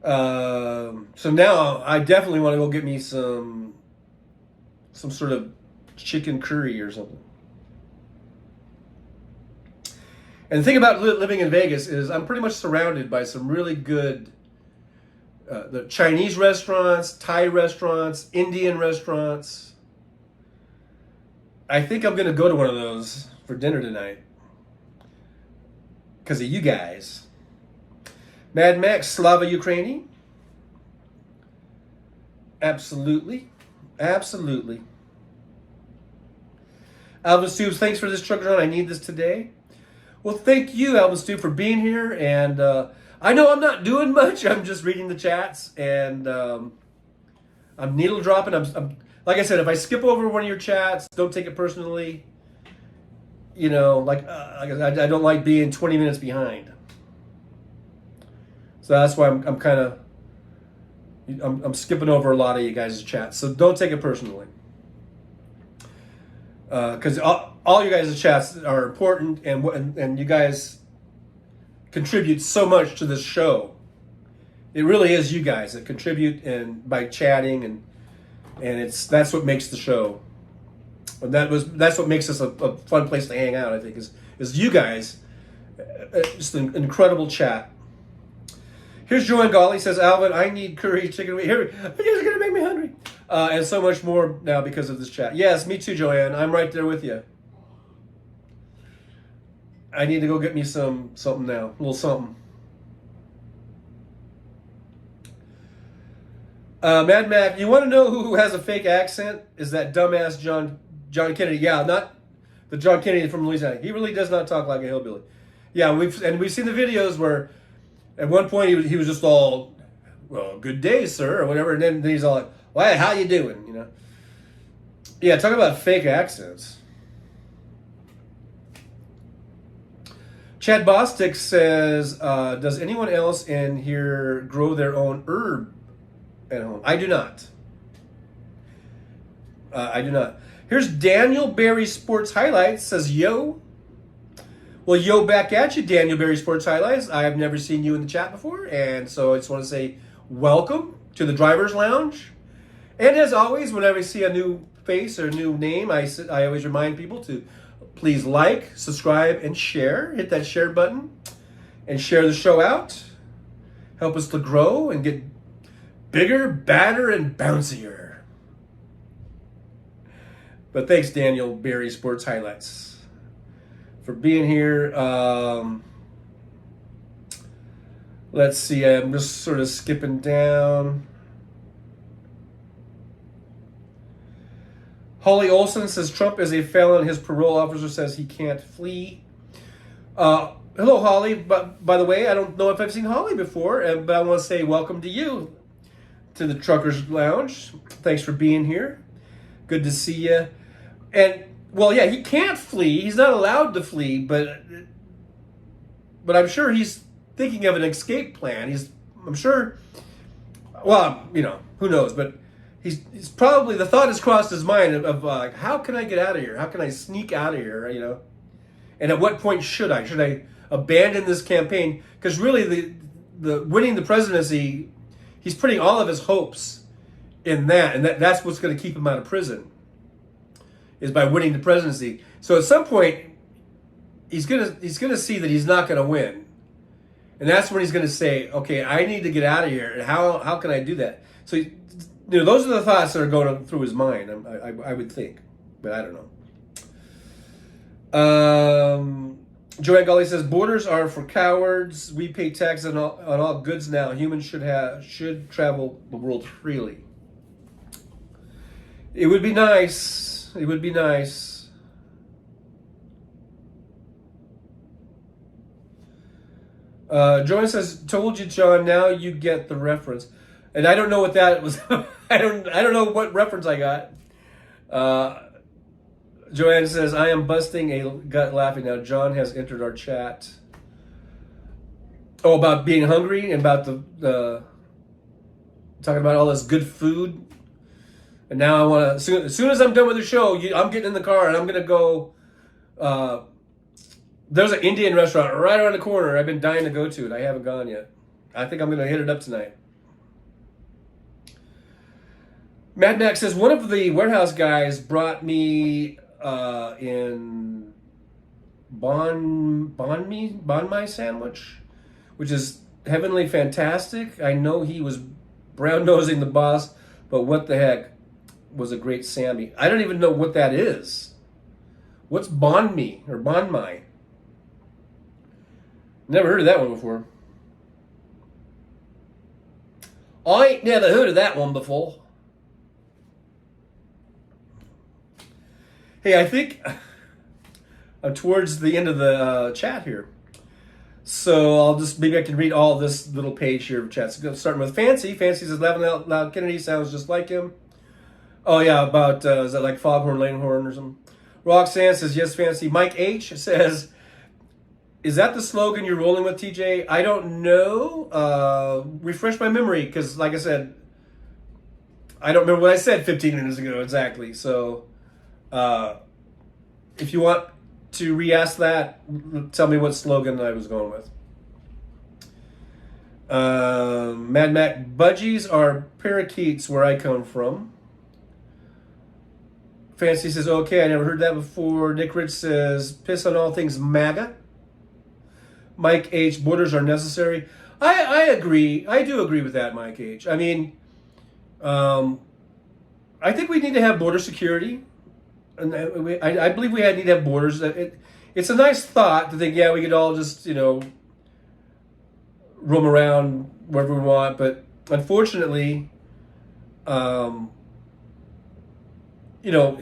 So now I definitely want to go get me some sort of chicken curry or something. And the thing about living in Vegas is I'm pretty much surrounded by some really good the Chinese restaurants, Thai restaurants, Indian restaurants. I think I'm going to go to one of those for dinner tonight because of you guys. Mad Max, Slava Ukraini. Absolutely. Absolutely. Alvin Stubes, thanks for this truck run. I need this today. Well, thank you, Alvin Stubes, for being here. And I know I'm not doing much. I'm just reading the chats, and I'm needle dropping. I'm like I said, if I skip over one of your chats, don't take it personally. I don't like being 20 minutes behind. So that's why I'm skipping over a lot of you guys' chats. So don't take it personally, because all you guys' chats are important, and you guys contribute so much to this show. It really is you guys that contribute, and by chatting, and that's what makes the show. And that's what makes us a fun place to hang out, I think, is you guys. Just an incredible chat. Here's Joanne Golly says, Alvin, I need curry chicken. Here, you guys are gonna make me hungry. And so much more now because of this chat. Yes, me too, Joanne. I'm right there with you. I need to go get me something now, a little something. Mad Mac, you want to know who has a fake accent? Is that dumbass John Kennedy? Yeah, not the John Kennedy from Louisiana. He really does not talk like a hillbilly. Yeah, we've seen the videos where at one point he was just all, well, good day, sir, or whatever, and then he's all like, well, how you doing? You know. Yeah, talk about fake accents. Chad Bostic says, does anyone else in here grow their own herb at home? I do not. I do not. Here's Daniel Berry Sports Highlights. Says, yo. Well, yo back at you, Daniel Berry Sports Highlights. I've never seen you in the chat before, and so I just want to say welcome to the Driver's Lounge. And as always, whenever I see a new face or a new name, I always remind people to please like, subscribe, and share. Hit that share button and share the show out. Help us to grow and get bigger, badder, and bouncier. But thanks, Daniel Berry Sports Highlights, for being here. Let's see, I'm just sort of skipping down. Holly Olson says Trump is a felon. His parole officer says he can't flee. Hello, Holly. But by the way, I don't know if I've seen Holly before, but I want to say welcome to you to the Truckers Lounge. Thanks for being here. Good to see you. And well, yeah, he can't flee. He's not allowed to flee, but I'm sure he's thinking of an escape plan. I'm sure. Well, you know, who knows? But he's probably, the thought has crossed his mind of like, how can I get out of here? How can I sneak out of here? You know, and at what point should I? Should I abandon this campaign? Because really, the winning the presidency, he's putting all of his hopes in that, and that's what's going to keep him out of prison, is by winning the presidency. So at some point, he's gonna see that he's not going to win, and that's when he's going to say, "Okay, I need to get out of here." And how can I do that? So, you know, those are the thoughts that are going through his mind. I would think, but I don't know. Joanne Gully says borders are for cowards. We pay taxes on all goods now. Humans should travel the world freely. It would be nice. It would be nice. Joanne says, "Told you, John. Now you get the reference." And I don't know what that was. I don't know what reference I got. Joanne says, "I am busting a gut laughing now. John has entered our chat." Oh, about being hungry and about the talking about all this good food. And now I want to, as soon as I'm done with the show, I'm getting in the car and I'm going to go. There's an Indian restaurant right around the corner. I've been dying to go to it. I haven't gone yet. I think I'm going to hit it up tonight. Mad Max says, one of the warehouse guys brought me in banh mi sandwich, which is heavenly fantastic. I know he was brown-nosing the boss, but what the heck, was a great Sammy. I don't even know what that is. What's banh mi or banh mi? Never heard of that one before. I ain't never heard of that one before. Hey, I think I'm towards the end of the chat here. So I'll just, maybe I can read all this little page here of chats. Starting with Fancy. Fancy says, laughing out loud, Kennedy sounds just like him. Oh yeah, about, is that like Foghorn Leghorn or something? Roxanne says, yes, Fancy. Mike H says, is that the slogan you're rolling with, TJ? I don't know. Refresh my memory, because like I said, I don't remember what I said 15 minutes ago exactly. So if you want to re-ask that, tell me what slogan I was going with. Mad Mac, budgies are parakeets where I come from. Fancy says, okay, I never heard that before. Nick Rich says, piss on all things MAGA. Mike H, borders are necessary. I agree. I do agree with that, Mike H. I mean, I think we need to have border security. And I believe we need to have borders. It's a nice thought to think, yeah, we could all just, roam around wherever we want. But unfortunately,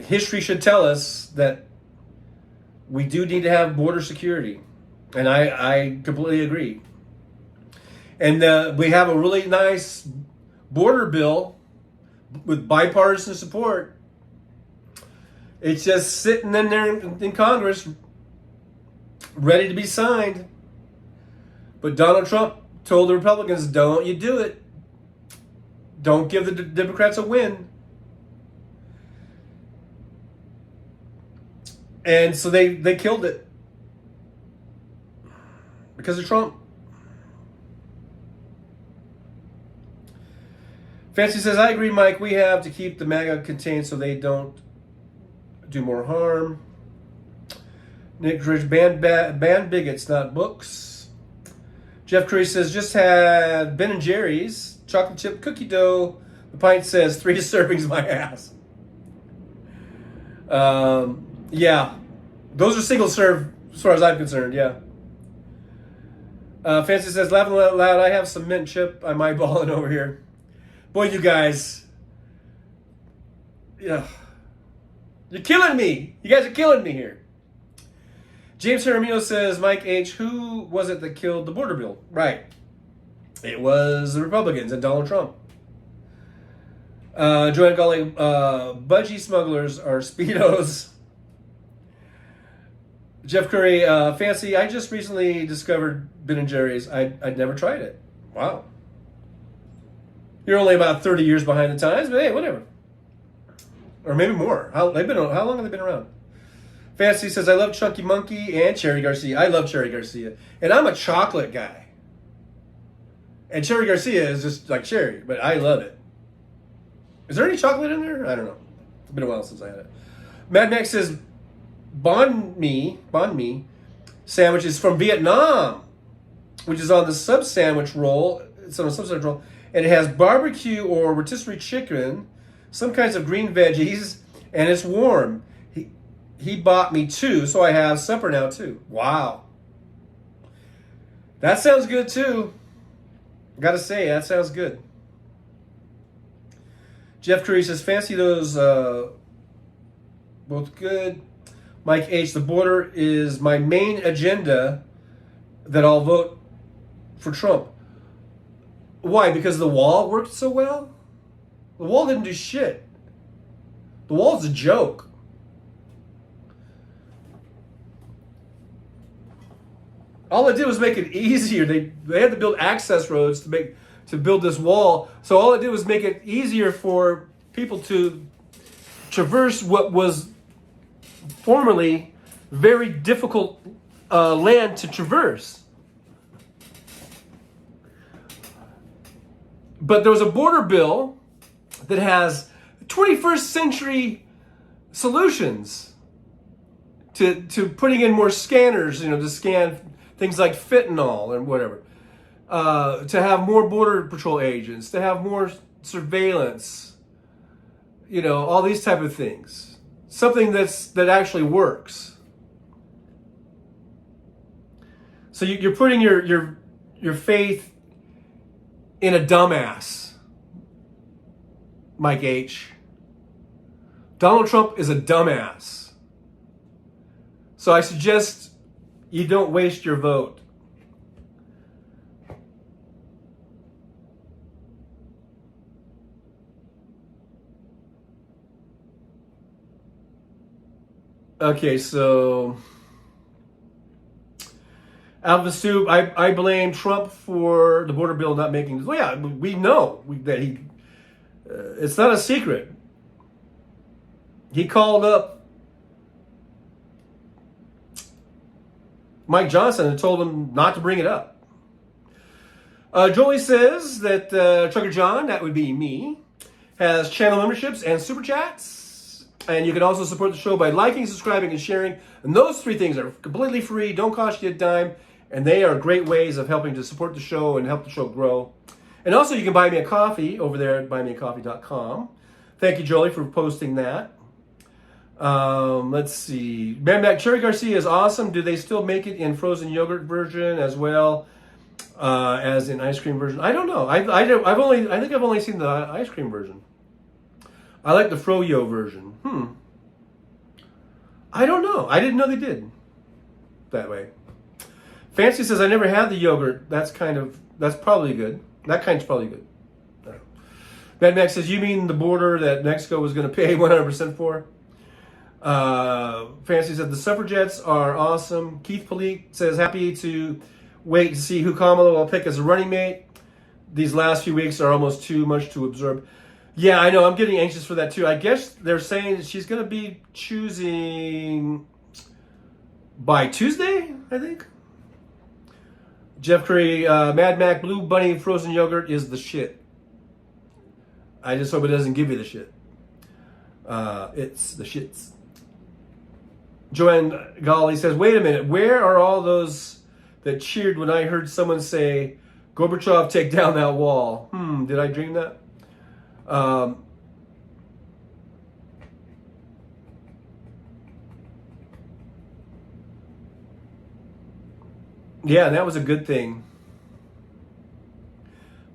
history should tell us that we do need to have border security. And I completely agree. And we have a really nice border bill with bipartisan support. It's just sitting in there in Congress, ready to be signed. But Donald Trump told the Republicans, don't you do it. Don't give the Democrats a win. And so they killed it. Because of Trump. Fancy says, I agree, Mike. We have to keep the MAGA contained so they don't do more harm. Nick Ridge, ban bigots, not books. Jeff Curry says, just had Ben & Jerry's chocolate chip cookie dough. The pint says 3 servings my ass. Yeah. Those are single serve as far as I'm concerned, yeah. Fancy says, laughing loud, I have some mint chip. I'm eyeballing over here. Boy, you guys. Yeah. You're killing me. You guys are killing me here. James Jaramillo says, Mike H., who was it that killed the border bill? Right. It was the Republicans and Donald Trump. Joanne Gully, budgie smugglers are Speedos. Jeff Curry, Fancy, I just recently discovered Ben & Jerry's. I'd never tried it. Wow. You're only about 30 years behind the times, but hey, whatever. Or maybe more. How long have they been around? Fancy says, I love Chunky Monkey and Cherry Garcia. I love Cherry Garcia. And I'm a chocolate guy. And Cherry Garcia is just like cherry, but I love it. Is there any chocolate in there? I don't know. It's been a while since I had it. Mad Max says, banh mi sandwich is from Vietnam, which is on the sub sandwich roll. It's on a sub sandwich roll. And it has barbecue or rotisserie chicken, some kinds of green veggies, and it's warm. He bought me 2, so I have supper now too. Wow. That sounds good too. Gotta say, that sounds good. Jeff Curry says, fancy those, both good. Mike H., the border is my main agenda that I'll vote for Trump. Why? Because the wall worked so well? The wall didn't do shit. The wall's a joke. All it did was make it easier. They had to build access roads to build this wall. So all it did was make it easier for people to traverse what was formerly very difficult land to traverse. But there was a border bill that has 21st century solutions to putting in more scanners, to scan things like fentanyl and whatever, to have more border patrol agents, to have more surveillance, all these type of things. Something that actually works. So you're putting your faith in a dumbass, Mike H. Donald Trump is a dumbass. So I suggest you don't waste your vote. Okay, so Alpha Soup, I blame Trump for the border bill not making. Well, yeah, we know that he. It's not a secret. He called up Mike Johnson and told him not to bring it up. Jolie says that Trucker John, that would be me, has channel memberships and super chats. And you can also support the show by liking, subscribing, and sharing. And those 3 things are completely free, don't cost you a dime, and they are great ways of helping to support the show and help the show grow. And also, you can buy me a coffee over there at buymeacoffee.com. Thank you, Jolie, for posting that. Let's see. Cherry Garcia is awesome. Do they still make it in frozen yogurt version as well as in ice cream version? I don't know. I think I've only seen the ice cream version. I like the froyo version. I don't know. I didn't know they did that way. Fancy says, I never had the yogurt. That's probably good. That kind's probably good. Mad Max says, you mean the border that Mexico was going to pay 100% for? Fancy said, the suffragettes are awesome. Keith Palik says, happy to wait to see who Kamala will pick as a running mate. These last few weeks are almost too much to absorb. Yeah, I know. I'm getting anxious for that too. I guess they're saying that she's going to be choosing by Tuesday, I think. Jeff Curry, Mad Mac Blue Bunny frozen yogurt is the shit. I just hope it doesn't give you the shit. It's the shits. Joanne Golly says, wait a minute. Where are all those that cheered when I heard someone say, Gorbachev, take down that wall? Did I dream that? Yeah, that was a good thing.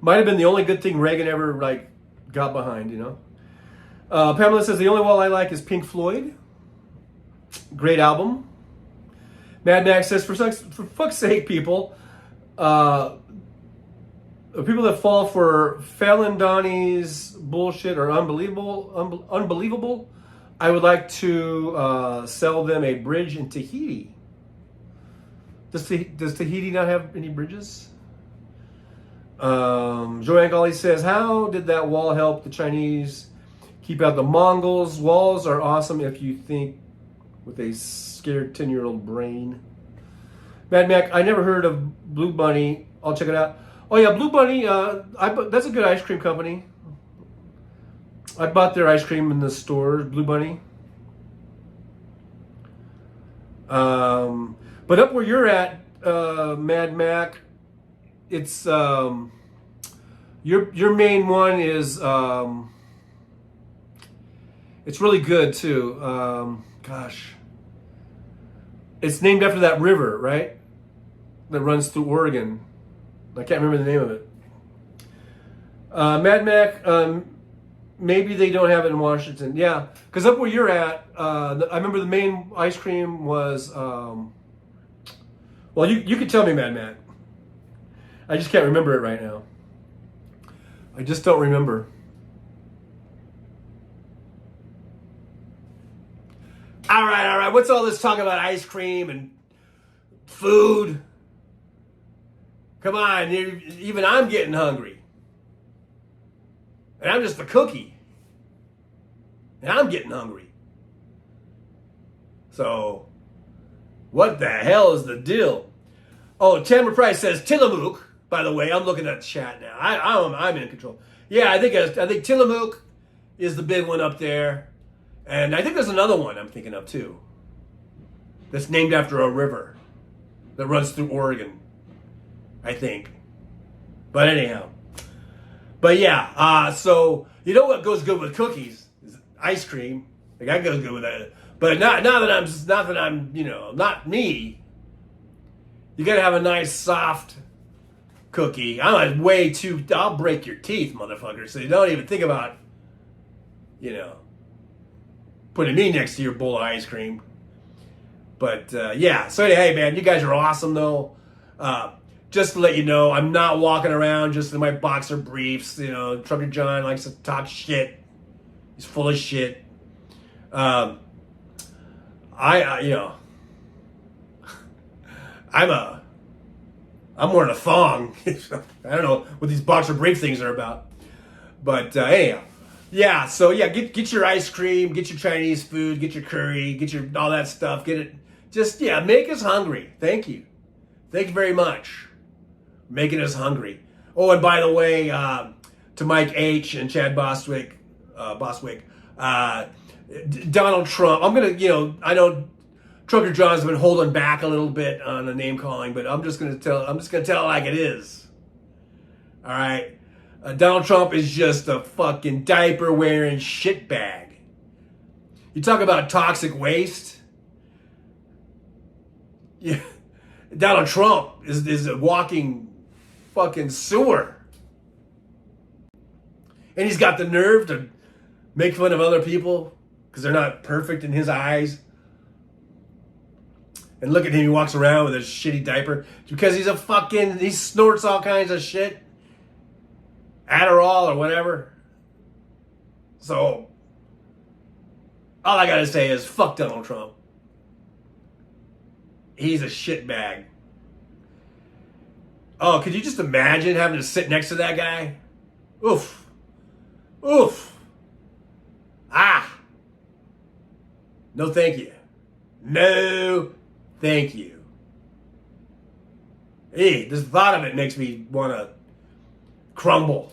Might have been the only good thing Reagan ever got behind, you know. Pamela says the only wall I like is Pink Floyd. Great album. Mad Max says for fuck's sake, people that fall for Fallon Donnie's bullshit are unbelievable. I would like to sell them a bridge in Tahiti. Does Tahiti not have any bridges? Joanne Golly says, how did that wall help the Chinese keep out the Mongols? Walls are awesome if you think with a scared 10-year-old brain. Mad Mac, I never heard of Blue Bunny. I'll check it out. Oh yeah, Blue Bunny, that's a good ice cream company. I bought their ice cream in the store, Blue Bunny. But up where you're at, Mad Mac, it's your main one is it's really good too. Gosh, it's named after that river, right? That runs through Oregon. I can't remember the name of it. Mad Mac, maybe they don't have it in Washington. Yeah, because up where you're at, I remember the main ice cream was. Well, you could tell me, Mad Mac. I just can't remember it right now. I just don't remember. All right. What's all this talk about ice cream and food? Come on, even I'm getting hungry. And I'm just a cookie. And I'm getting hungry. So, what the hell is the deal? Oh, Tamara Price says Tillamook. By the way, I'm looking at the chat now. I'm in control. Yeah, I think Tillamook is the big one up there. And I think there's another one I'm thinking of too. That's named after a river that runs through Oregon, I think. But anyhow. But yeah, so you know what goes good with cookies? Is ice cream. That goes good with that. But not that I'm, not me. You gotta have a nice soft cookie. I'm I'll break your teeth, motherfucker. So you don't even think about, putting me next to your bowl of ice cream. But yeah, so hey man, you guys are awesome though. Just to let you know, I'm not walking around just in my boxer briefs. Trucker John likes to talk shit. He's full of shit. I'm wearing a thong. I don't know what these boxer brief things are about. But anyhow. Yeah, so yeah, get your ice cream, get your Chinese food, get your curry, get your all that stuff. Get it. Just make us hungry. Thank you. Thank you very much. Making us hungry. Oh, and by the way, to Mike H and Chad Bostwick, Donald Trump. I'm gonna, I know Trucker John's been holding back a little bit on the name calling, but I'm just gonna tell it like it is. All right, Donald Trump is just a fucking diaper wearing shitbag. You talk about toxic waste. Yeah, Donald Trump is a walking fucking sewer, and he's got the nerve to make fun of other people because they're not perfect in his eyes. And look at him, he walks around with a shitty diaper because he snorts all kinds of shit. Adderall or whatever. So, all I gotta say is fuck Donald Trump. He's a shitbag. Oh, could you just imagine having to sit next to that guy? Oof. Oof. Ah. No thank you. No thank you. Hey, the thought of it makes me want to crumble.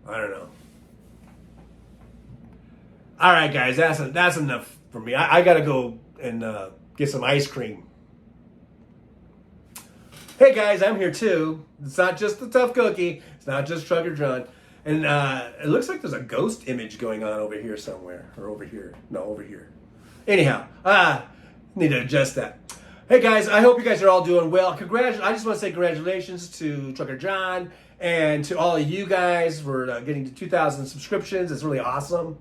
I don't know. All right, guys, that's enough for me. I got to go and get some ice cream. Hey, guys, I'm here, too. It's not just the Tough Cookie. It's not just Trucker John. And it looks like there's a ghost image going on over here somewhere. Or over here. No, over here. Anyhow, need to adjust that. Hey, guys, I hope you guys are all doing well. I just want to say congratulations to Trucker John and to all of you guys for getting to 2,000 subscriptions. It's really awesome.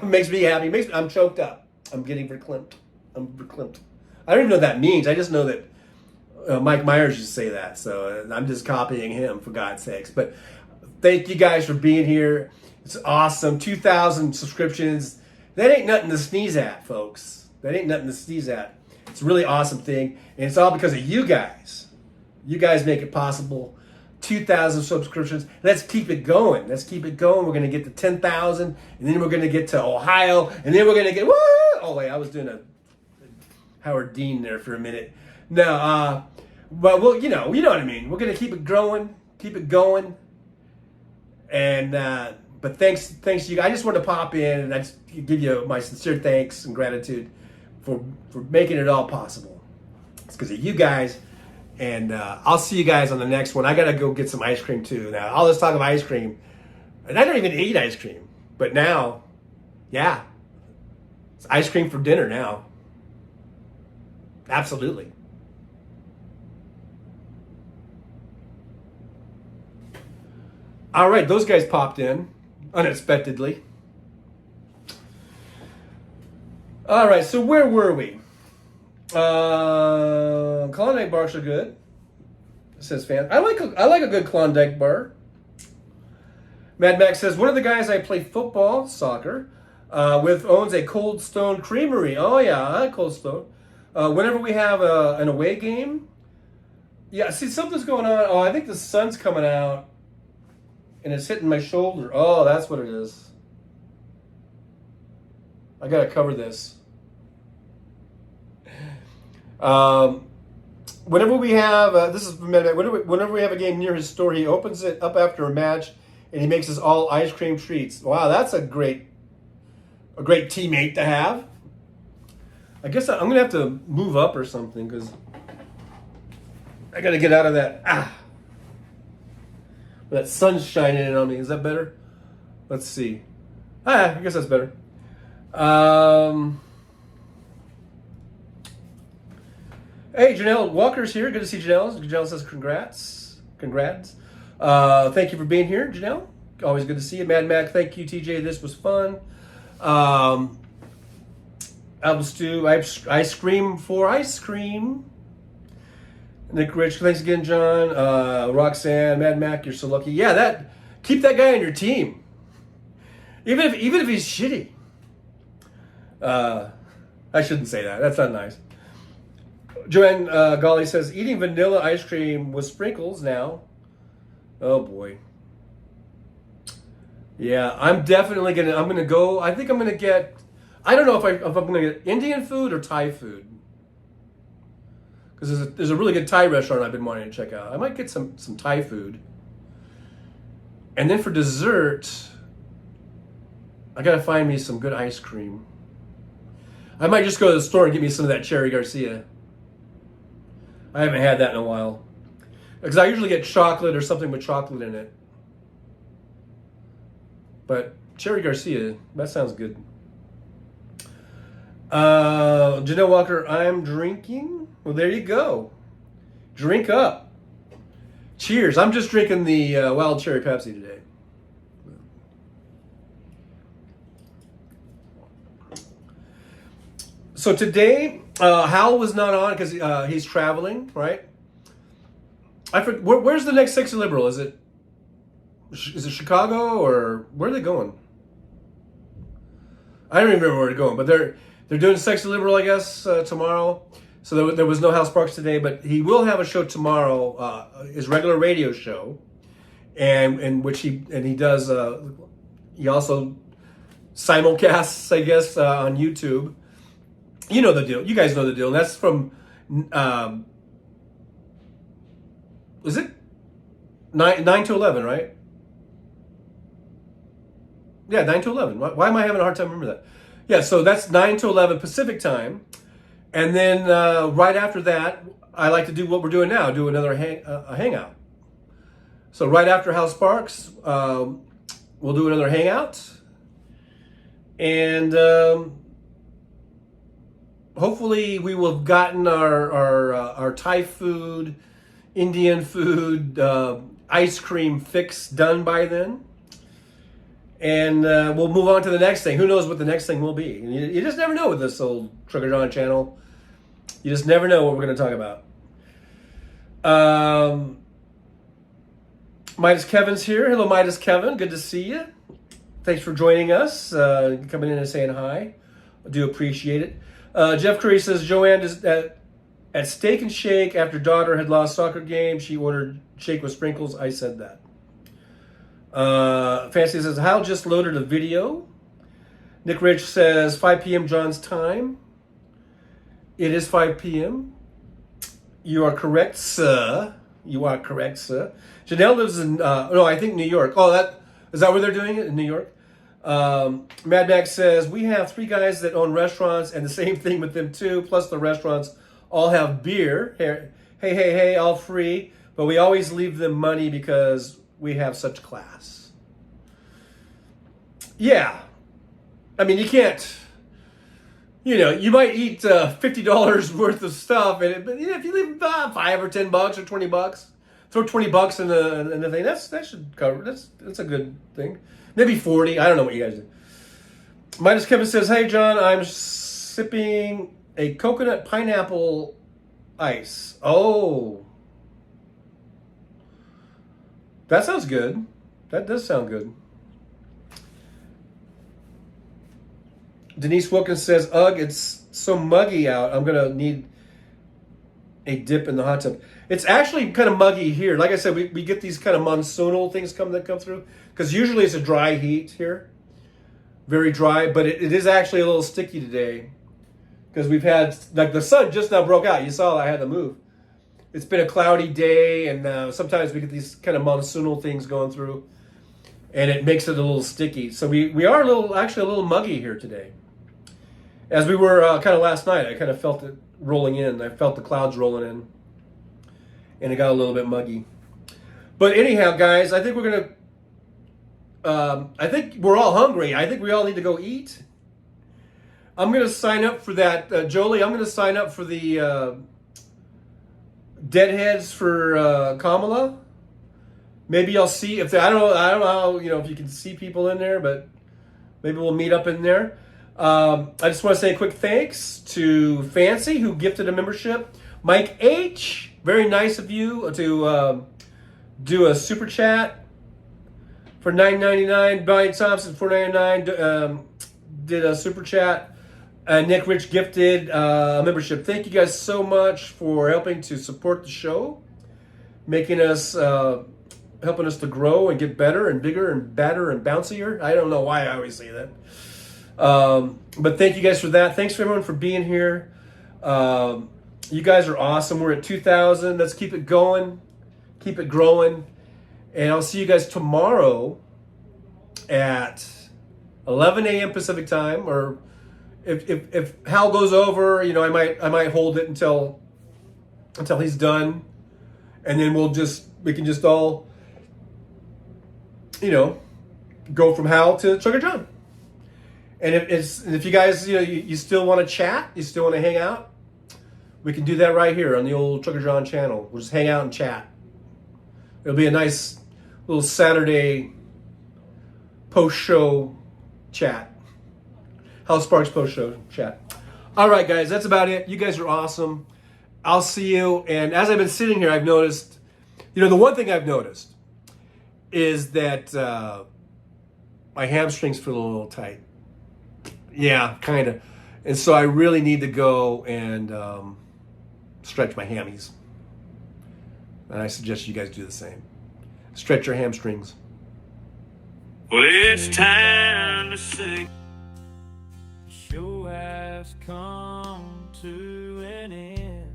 Makes me happy. I'm choked up. I'm getting verklempt. I'm verklempt. I don't even know what that means. I just know that Mike Myers used to say that, so I'm just copying him, for God's sakes. But thank you guys for being here. It's awesome. 2,000 subscriptions. That ain't nothing to sneeze at, folks. That ain't nothing to sneeze at. It's a really awesome thing, and it's all because of you guys. You guys make it possible. 2,000 subscriptions. Let's keep it going. Let's keep it going. We're going to get to 10,000, and then we're going to get to Ohio, and then we're going to get... Woo! Oh, wait, I was doing a Howard Dean there for a minute. No, but we'll, you know what I mean. We're going to keep it growing, keep it going. And, but thanks to you. I just wanted to pop in and I just give you my sincere thanks and gratitude for making it all possible. It's because of you guys. And I'll see you guys on the next one. I got to go get some ice cream too. Now, all this talk of ice cream, and I don't even eat ice cream. But now, yeah, it's ice cream for dinner now. Absolutely. All right, those guys popped in unexpectedly. All right, so where were we? Klondike bars are good, says fan. I like a good Klondike bar. Mad Max says, one of the guys I play soccer with owns a Cold Stone Creamery. Oh yeah, I like Cold Stone. Whenever we have an away game, yeah, see, something's going on. Oh, I think the sun's coming out and it's hitting my shoulder. Oh, that's what it is. I gotta cover this. Whenever we have, whenever we have a game near his store, he opens it up after a match and he makes us all ice cream treats. Wow, that's a great teammate to have. I guess I'm gonna have to move up or something because I gotta get out of that. That sun's shining in on me. Is that better? Let's see. I guess that's better. Hey, Janelle Walker's here. Good to see Janelle. Janelle says congrats. Thank you for being here, Janelle. Always good to see you. Mad Mac, thank you, TJ. This was fun. Album Stew, ice cream for ice cream. Nick Rich, thanks again, John. Roxanne, Mad Mac, you're so lucky. Yeah, keep that guy on your team. Even if he's shitty. I shouldn't say that. That's not nice. Joanne Golly says, eating vanilla ice cream with sprinkles now. Oh boy. Yeah, I'm gonna go. I think I'm gonna get. I don't know if I'm gonna get Indian food or Thai food. Because there's a really good Thai restaurant I've been wanting to check out. I might get some Thai food. And then for dessert, I gotta find me some good ice cream. I might just go to the store and get me some of that Cherry Garcia. I haven't had that in a while. Because I usually get chocolate or something with chocolate in it. But Cherry Garcia, that sounds good. Janelle Walker, I'm drinking. Well, there you go. Drink up. Cheers. I'm just drinking the wild cherry Pepsi today. So today, Hal was not on because he's traveling, right? Where's the next Sexy Liberal? Is it Chicago or where are they going? I don't even remember where they're going, but they're doing Sexy Liberal, I guess, tomorrow. So there was no Hal Sparks today, but he will have a show tomorrow, his regular radio show, and he does. He also simulcasts, I guess, on YouTube. You know the deal. You guys know the deal. That's from. Is it 9 to 11, right? Yeah, 9 to 11. Why am I having a hard time remembering that? Yeah, so that's 9 to 11 Pacific time. And then right after that, I like to do what we're doing now, do another hangout. So right after Hal Sparks, we'll do another hangout. And hopefully we will have gotten our Thai food, Indian food, ice cream fix done by then. And we'll move on to the next thing. Who knows what the next thing will be? You just never know with this old Trucker John channel. You just never know what we're going to talk about. Midas Kevin's here. Hello, Midas Kevin. Good to see you. Thanks for joining us, coming in and saying hi. I do appreciate it. Jeff Curry says, Joanne is at Steak and Shake after daughter had lost soccer game. She ordered shake with sprinkles. I said that. Fancy says, Hal just loaded a video. Nick Rich says, 5 p.m. John's time. It is 5 p.m. You are correct, sir. You are correct, sir. Janelle lives in, I think New York. Oh, is that where they're doing it? In New York? Mad Max says, we have 3 guys that own restaurants and the same thing with them too. Plus the restaurants all have beer. Hey, all free. But we always leave them money because we have such class. Yeah. I mean, you can't, you might eat $50 worth of stuff, but if you leave $5 or $10 or $20, throw $20 in the thing, that should cover. That's a good thing. Maybe 40. I don't know what you guys do. Midas Kevin says, hey, John, I'm sipping a coconut pineapple ice. Oh. That sounds good. That does sound good. Denise Wilkins says, ugh, it's so muggy out. I'm going to need a dip in the hot tub. It's actually kind of muggy here. Like I said, we get these kind of monsoonal things that come through. Because usually it's a dry heat here. Very dry. But it is actually a little sticky today. Because we've had, like the sun just now broke out. You saw I had to move. It's been a cloudy day, and sometimes we get these kind of monsoonal things going through, and it makes it a little sticky. So we are actually a little muggy here today. As we were kind of last night, I kind of felt it rolling in. I felt the clouds rolling in, and it got a little bit muggy. But anyhow, guys, I think we're gonna. I think we're all hungry. I think we all need to go eat. I'm gonna sign up for that, Jolie. I'm gonna sign up for the. Deadheads for Kamala. Maybe I'll see if I don't know how if you can see people in there, but maybe we'll meet up in there. I just want to say a quick thanks to Fancy who gifted a membership. Mike H, very nice of you to do a super chat for $9.99. Brian Thompson $4.99 did a super chat. Nick Rich gifted a membership. Thank you guys so much for helping to support the show, making us, helping us to grow and get better and bigger and badder and bouncier. I don't know why I always say that. But thank you guys for that. Thanks for everyone for being here. You guys are awesome. We're at 2,000. Let's keep it going. Keep it growing. And I'll see you guys tomorrow at 11 a.m. Pacific time, or if Hal goes over, I might hold it until he's done, and then we can just all, go from Hal to Trucker John. And if you guys, you still want to chat, you still want to hang out, we can do that right here on the old Trucker John channel. We'll just hang out and chat. It'll be a nice little Saturday post-show chat. Hal Sparks post-show chat. All right, guys, that's about it. You guys are awesome. I'll see you. And as I've been sitting here, I've noticed, the one thing I've noticed is that my hamstrings feel a little tight. Yeah, kind of. And so I really need to go and stretch my hammies. And I suggest you guys do the same. Stretch your hamstrings. Well, it's time to sing. Show has come to an end.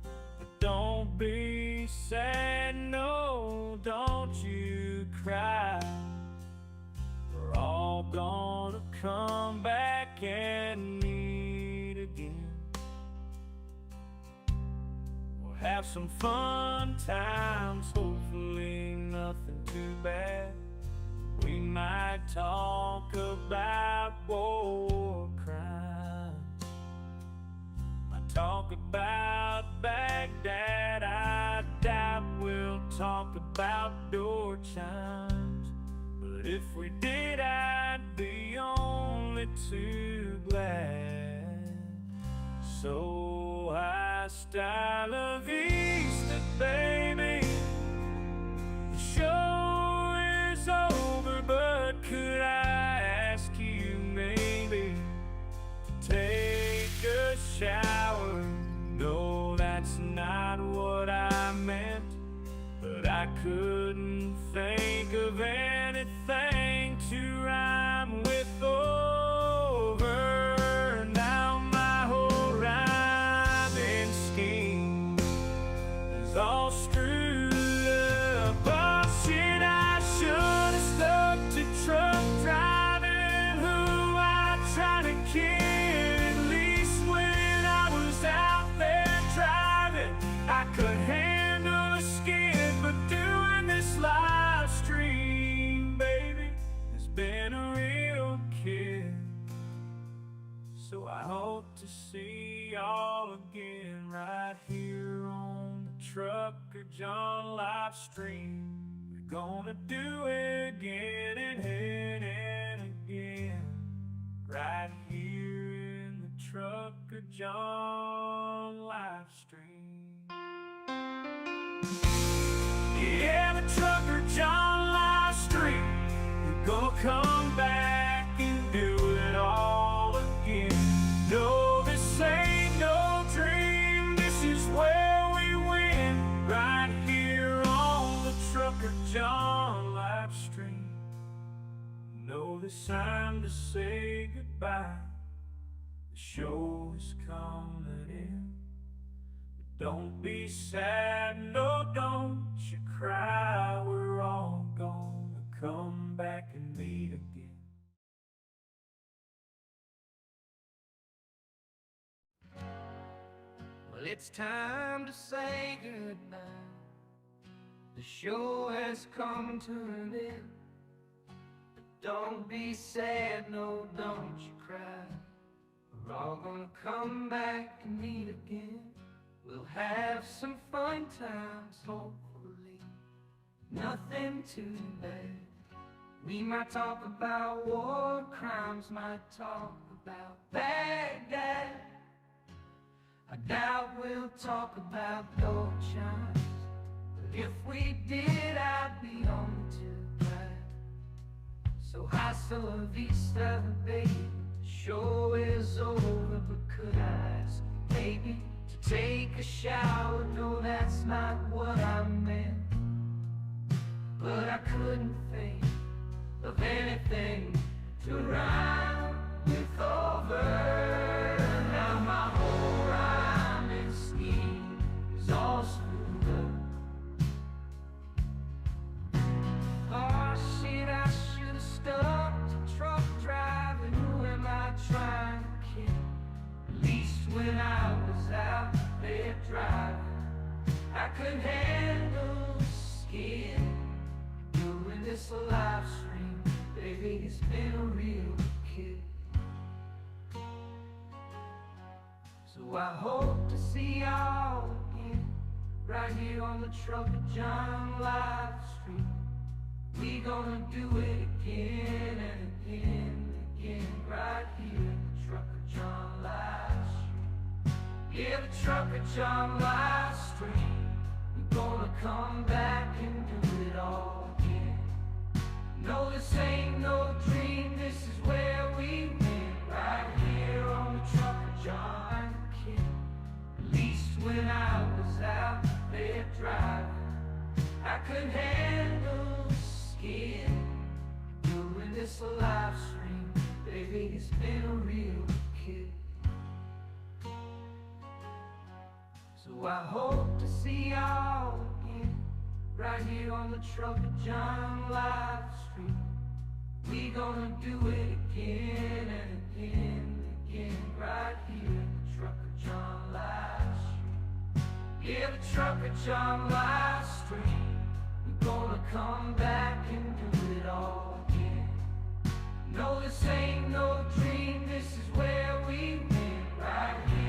But don't be sad, no, don't you cry. We're all gonna come back and meet again. We'll have some fun times, hopefully nothing too bad. We might talk about war crimes, might talk about Baghdad. I doubt we'll talk about door chimes, but if we did, I'd be only too glad. So hasta la vista, baby. The show is over, but could I ask you maybe to take a shower? No, that's not what I meant, but I couldn't think of anything to rhyme with over. Now my whole rhyming scheme is all screwed up. Oh shit, I should have stuck to truck driving, who I tried to kid. At least when I was out there driving, I could handle a skid, but doing this live stream, baby, has been a real kid. So I hope to see y'all again right here on the Trucker John live stream. We're gonna do it again and again, right here in the Trucker John live stream. Yeah, the Trucker John live stream. We're gonna come back and do it all again. No, this ain't no dream. This is where we win, right here on the Trucker John live stream. No, this time to say goodbye. The show is coming in. Don't be sad, no, don't you cry. We're all gonna come back and meet again. Well, it's time to say goodbye. The show has come to an end. But don't be sad, no, don't you cry. We're all gonna come back and meet again. We'll have some fun times, hopefully nothing too bad. We might talk about war crimes, might talk about Baghdad. I doubt we'll talk about door chimes, but if we did, I'd be only too glad. So hasta la vista, baby. The show is over, but could I ask maybe to take a shower? No, that's not what I meant, but I couldn't think of anything to rhyme with over. Now my whole rhyming scheme is all screwed up. Oh shit, I should have stuck to truck driving. Who am I trying to kid? At least when I was out there driving, I could handle the skid. Doing this live stream, baby, it's been a real kid. So I hope to see y'all again, right here on the Trucker John live stream. We gonna do it again and again and again, right here in the Trucker John Live Street. Yeah, the Trucker John Live Street. We're gonna come back and do it all again. No, this ain't no dream, this is where we went, right here on the Trucker John Kid. At least when I was out there driving, I could handle the skid. Doing this live stream, baby, it's been a real kid. So I hope to see y'all again, right here on the Trucker John Live Street. We gonna do it again and again and again, right here in the Trucker John Live Street. Yeah, the Trucker John Live Street. We gonna come back and do it all again. No, this ain't no dream, this is where we went, right here.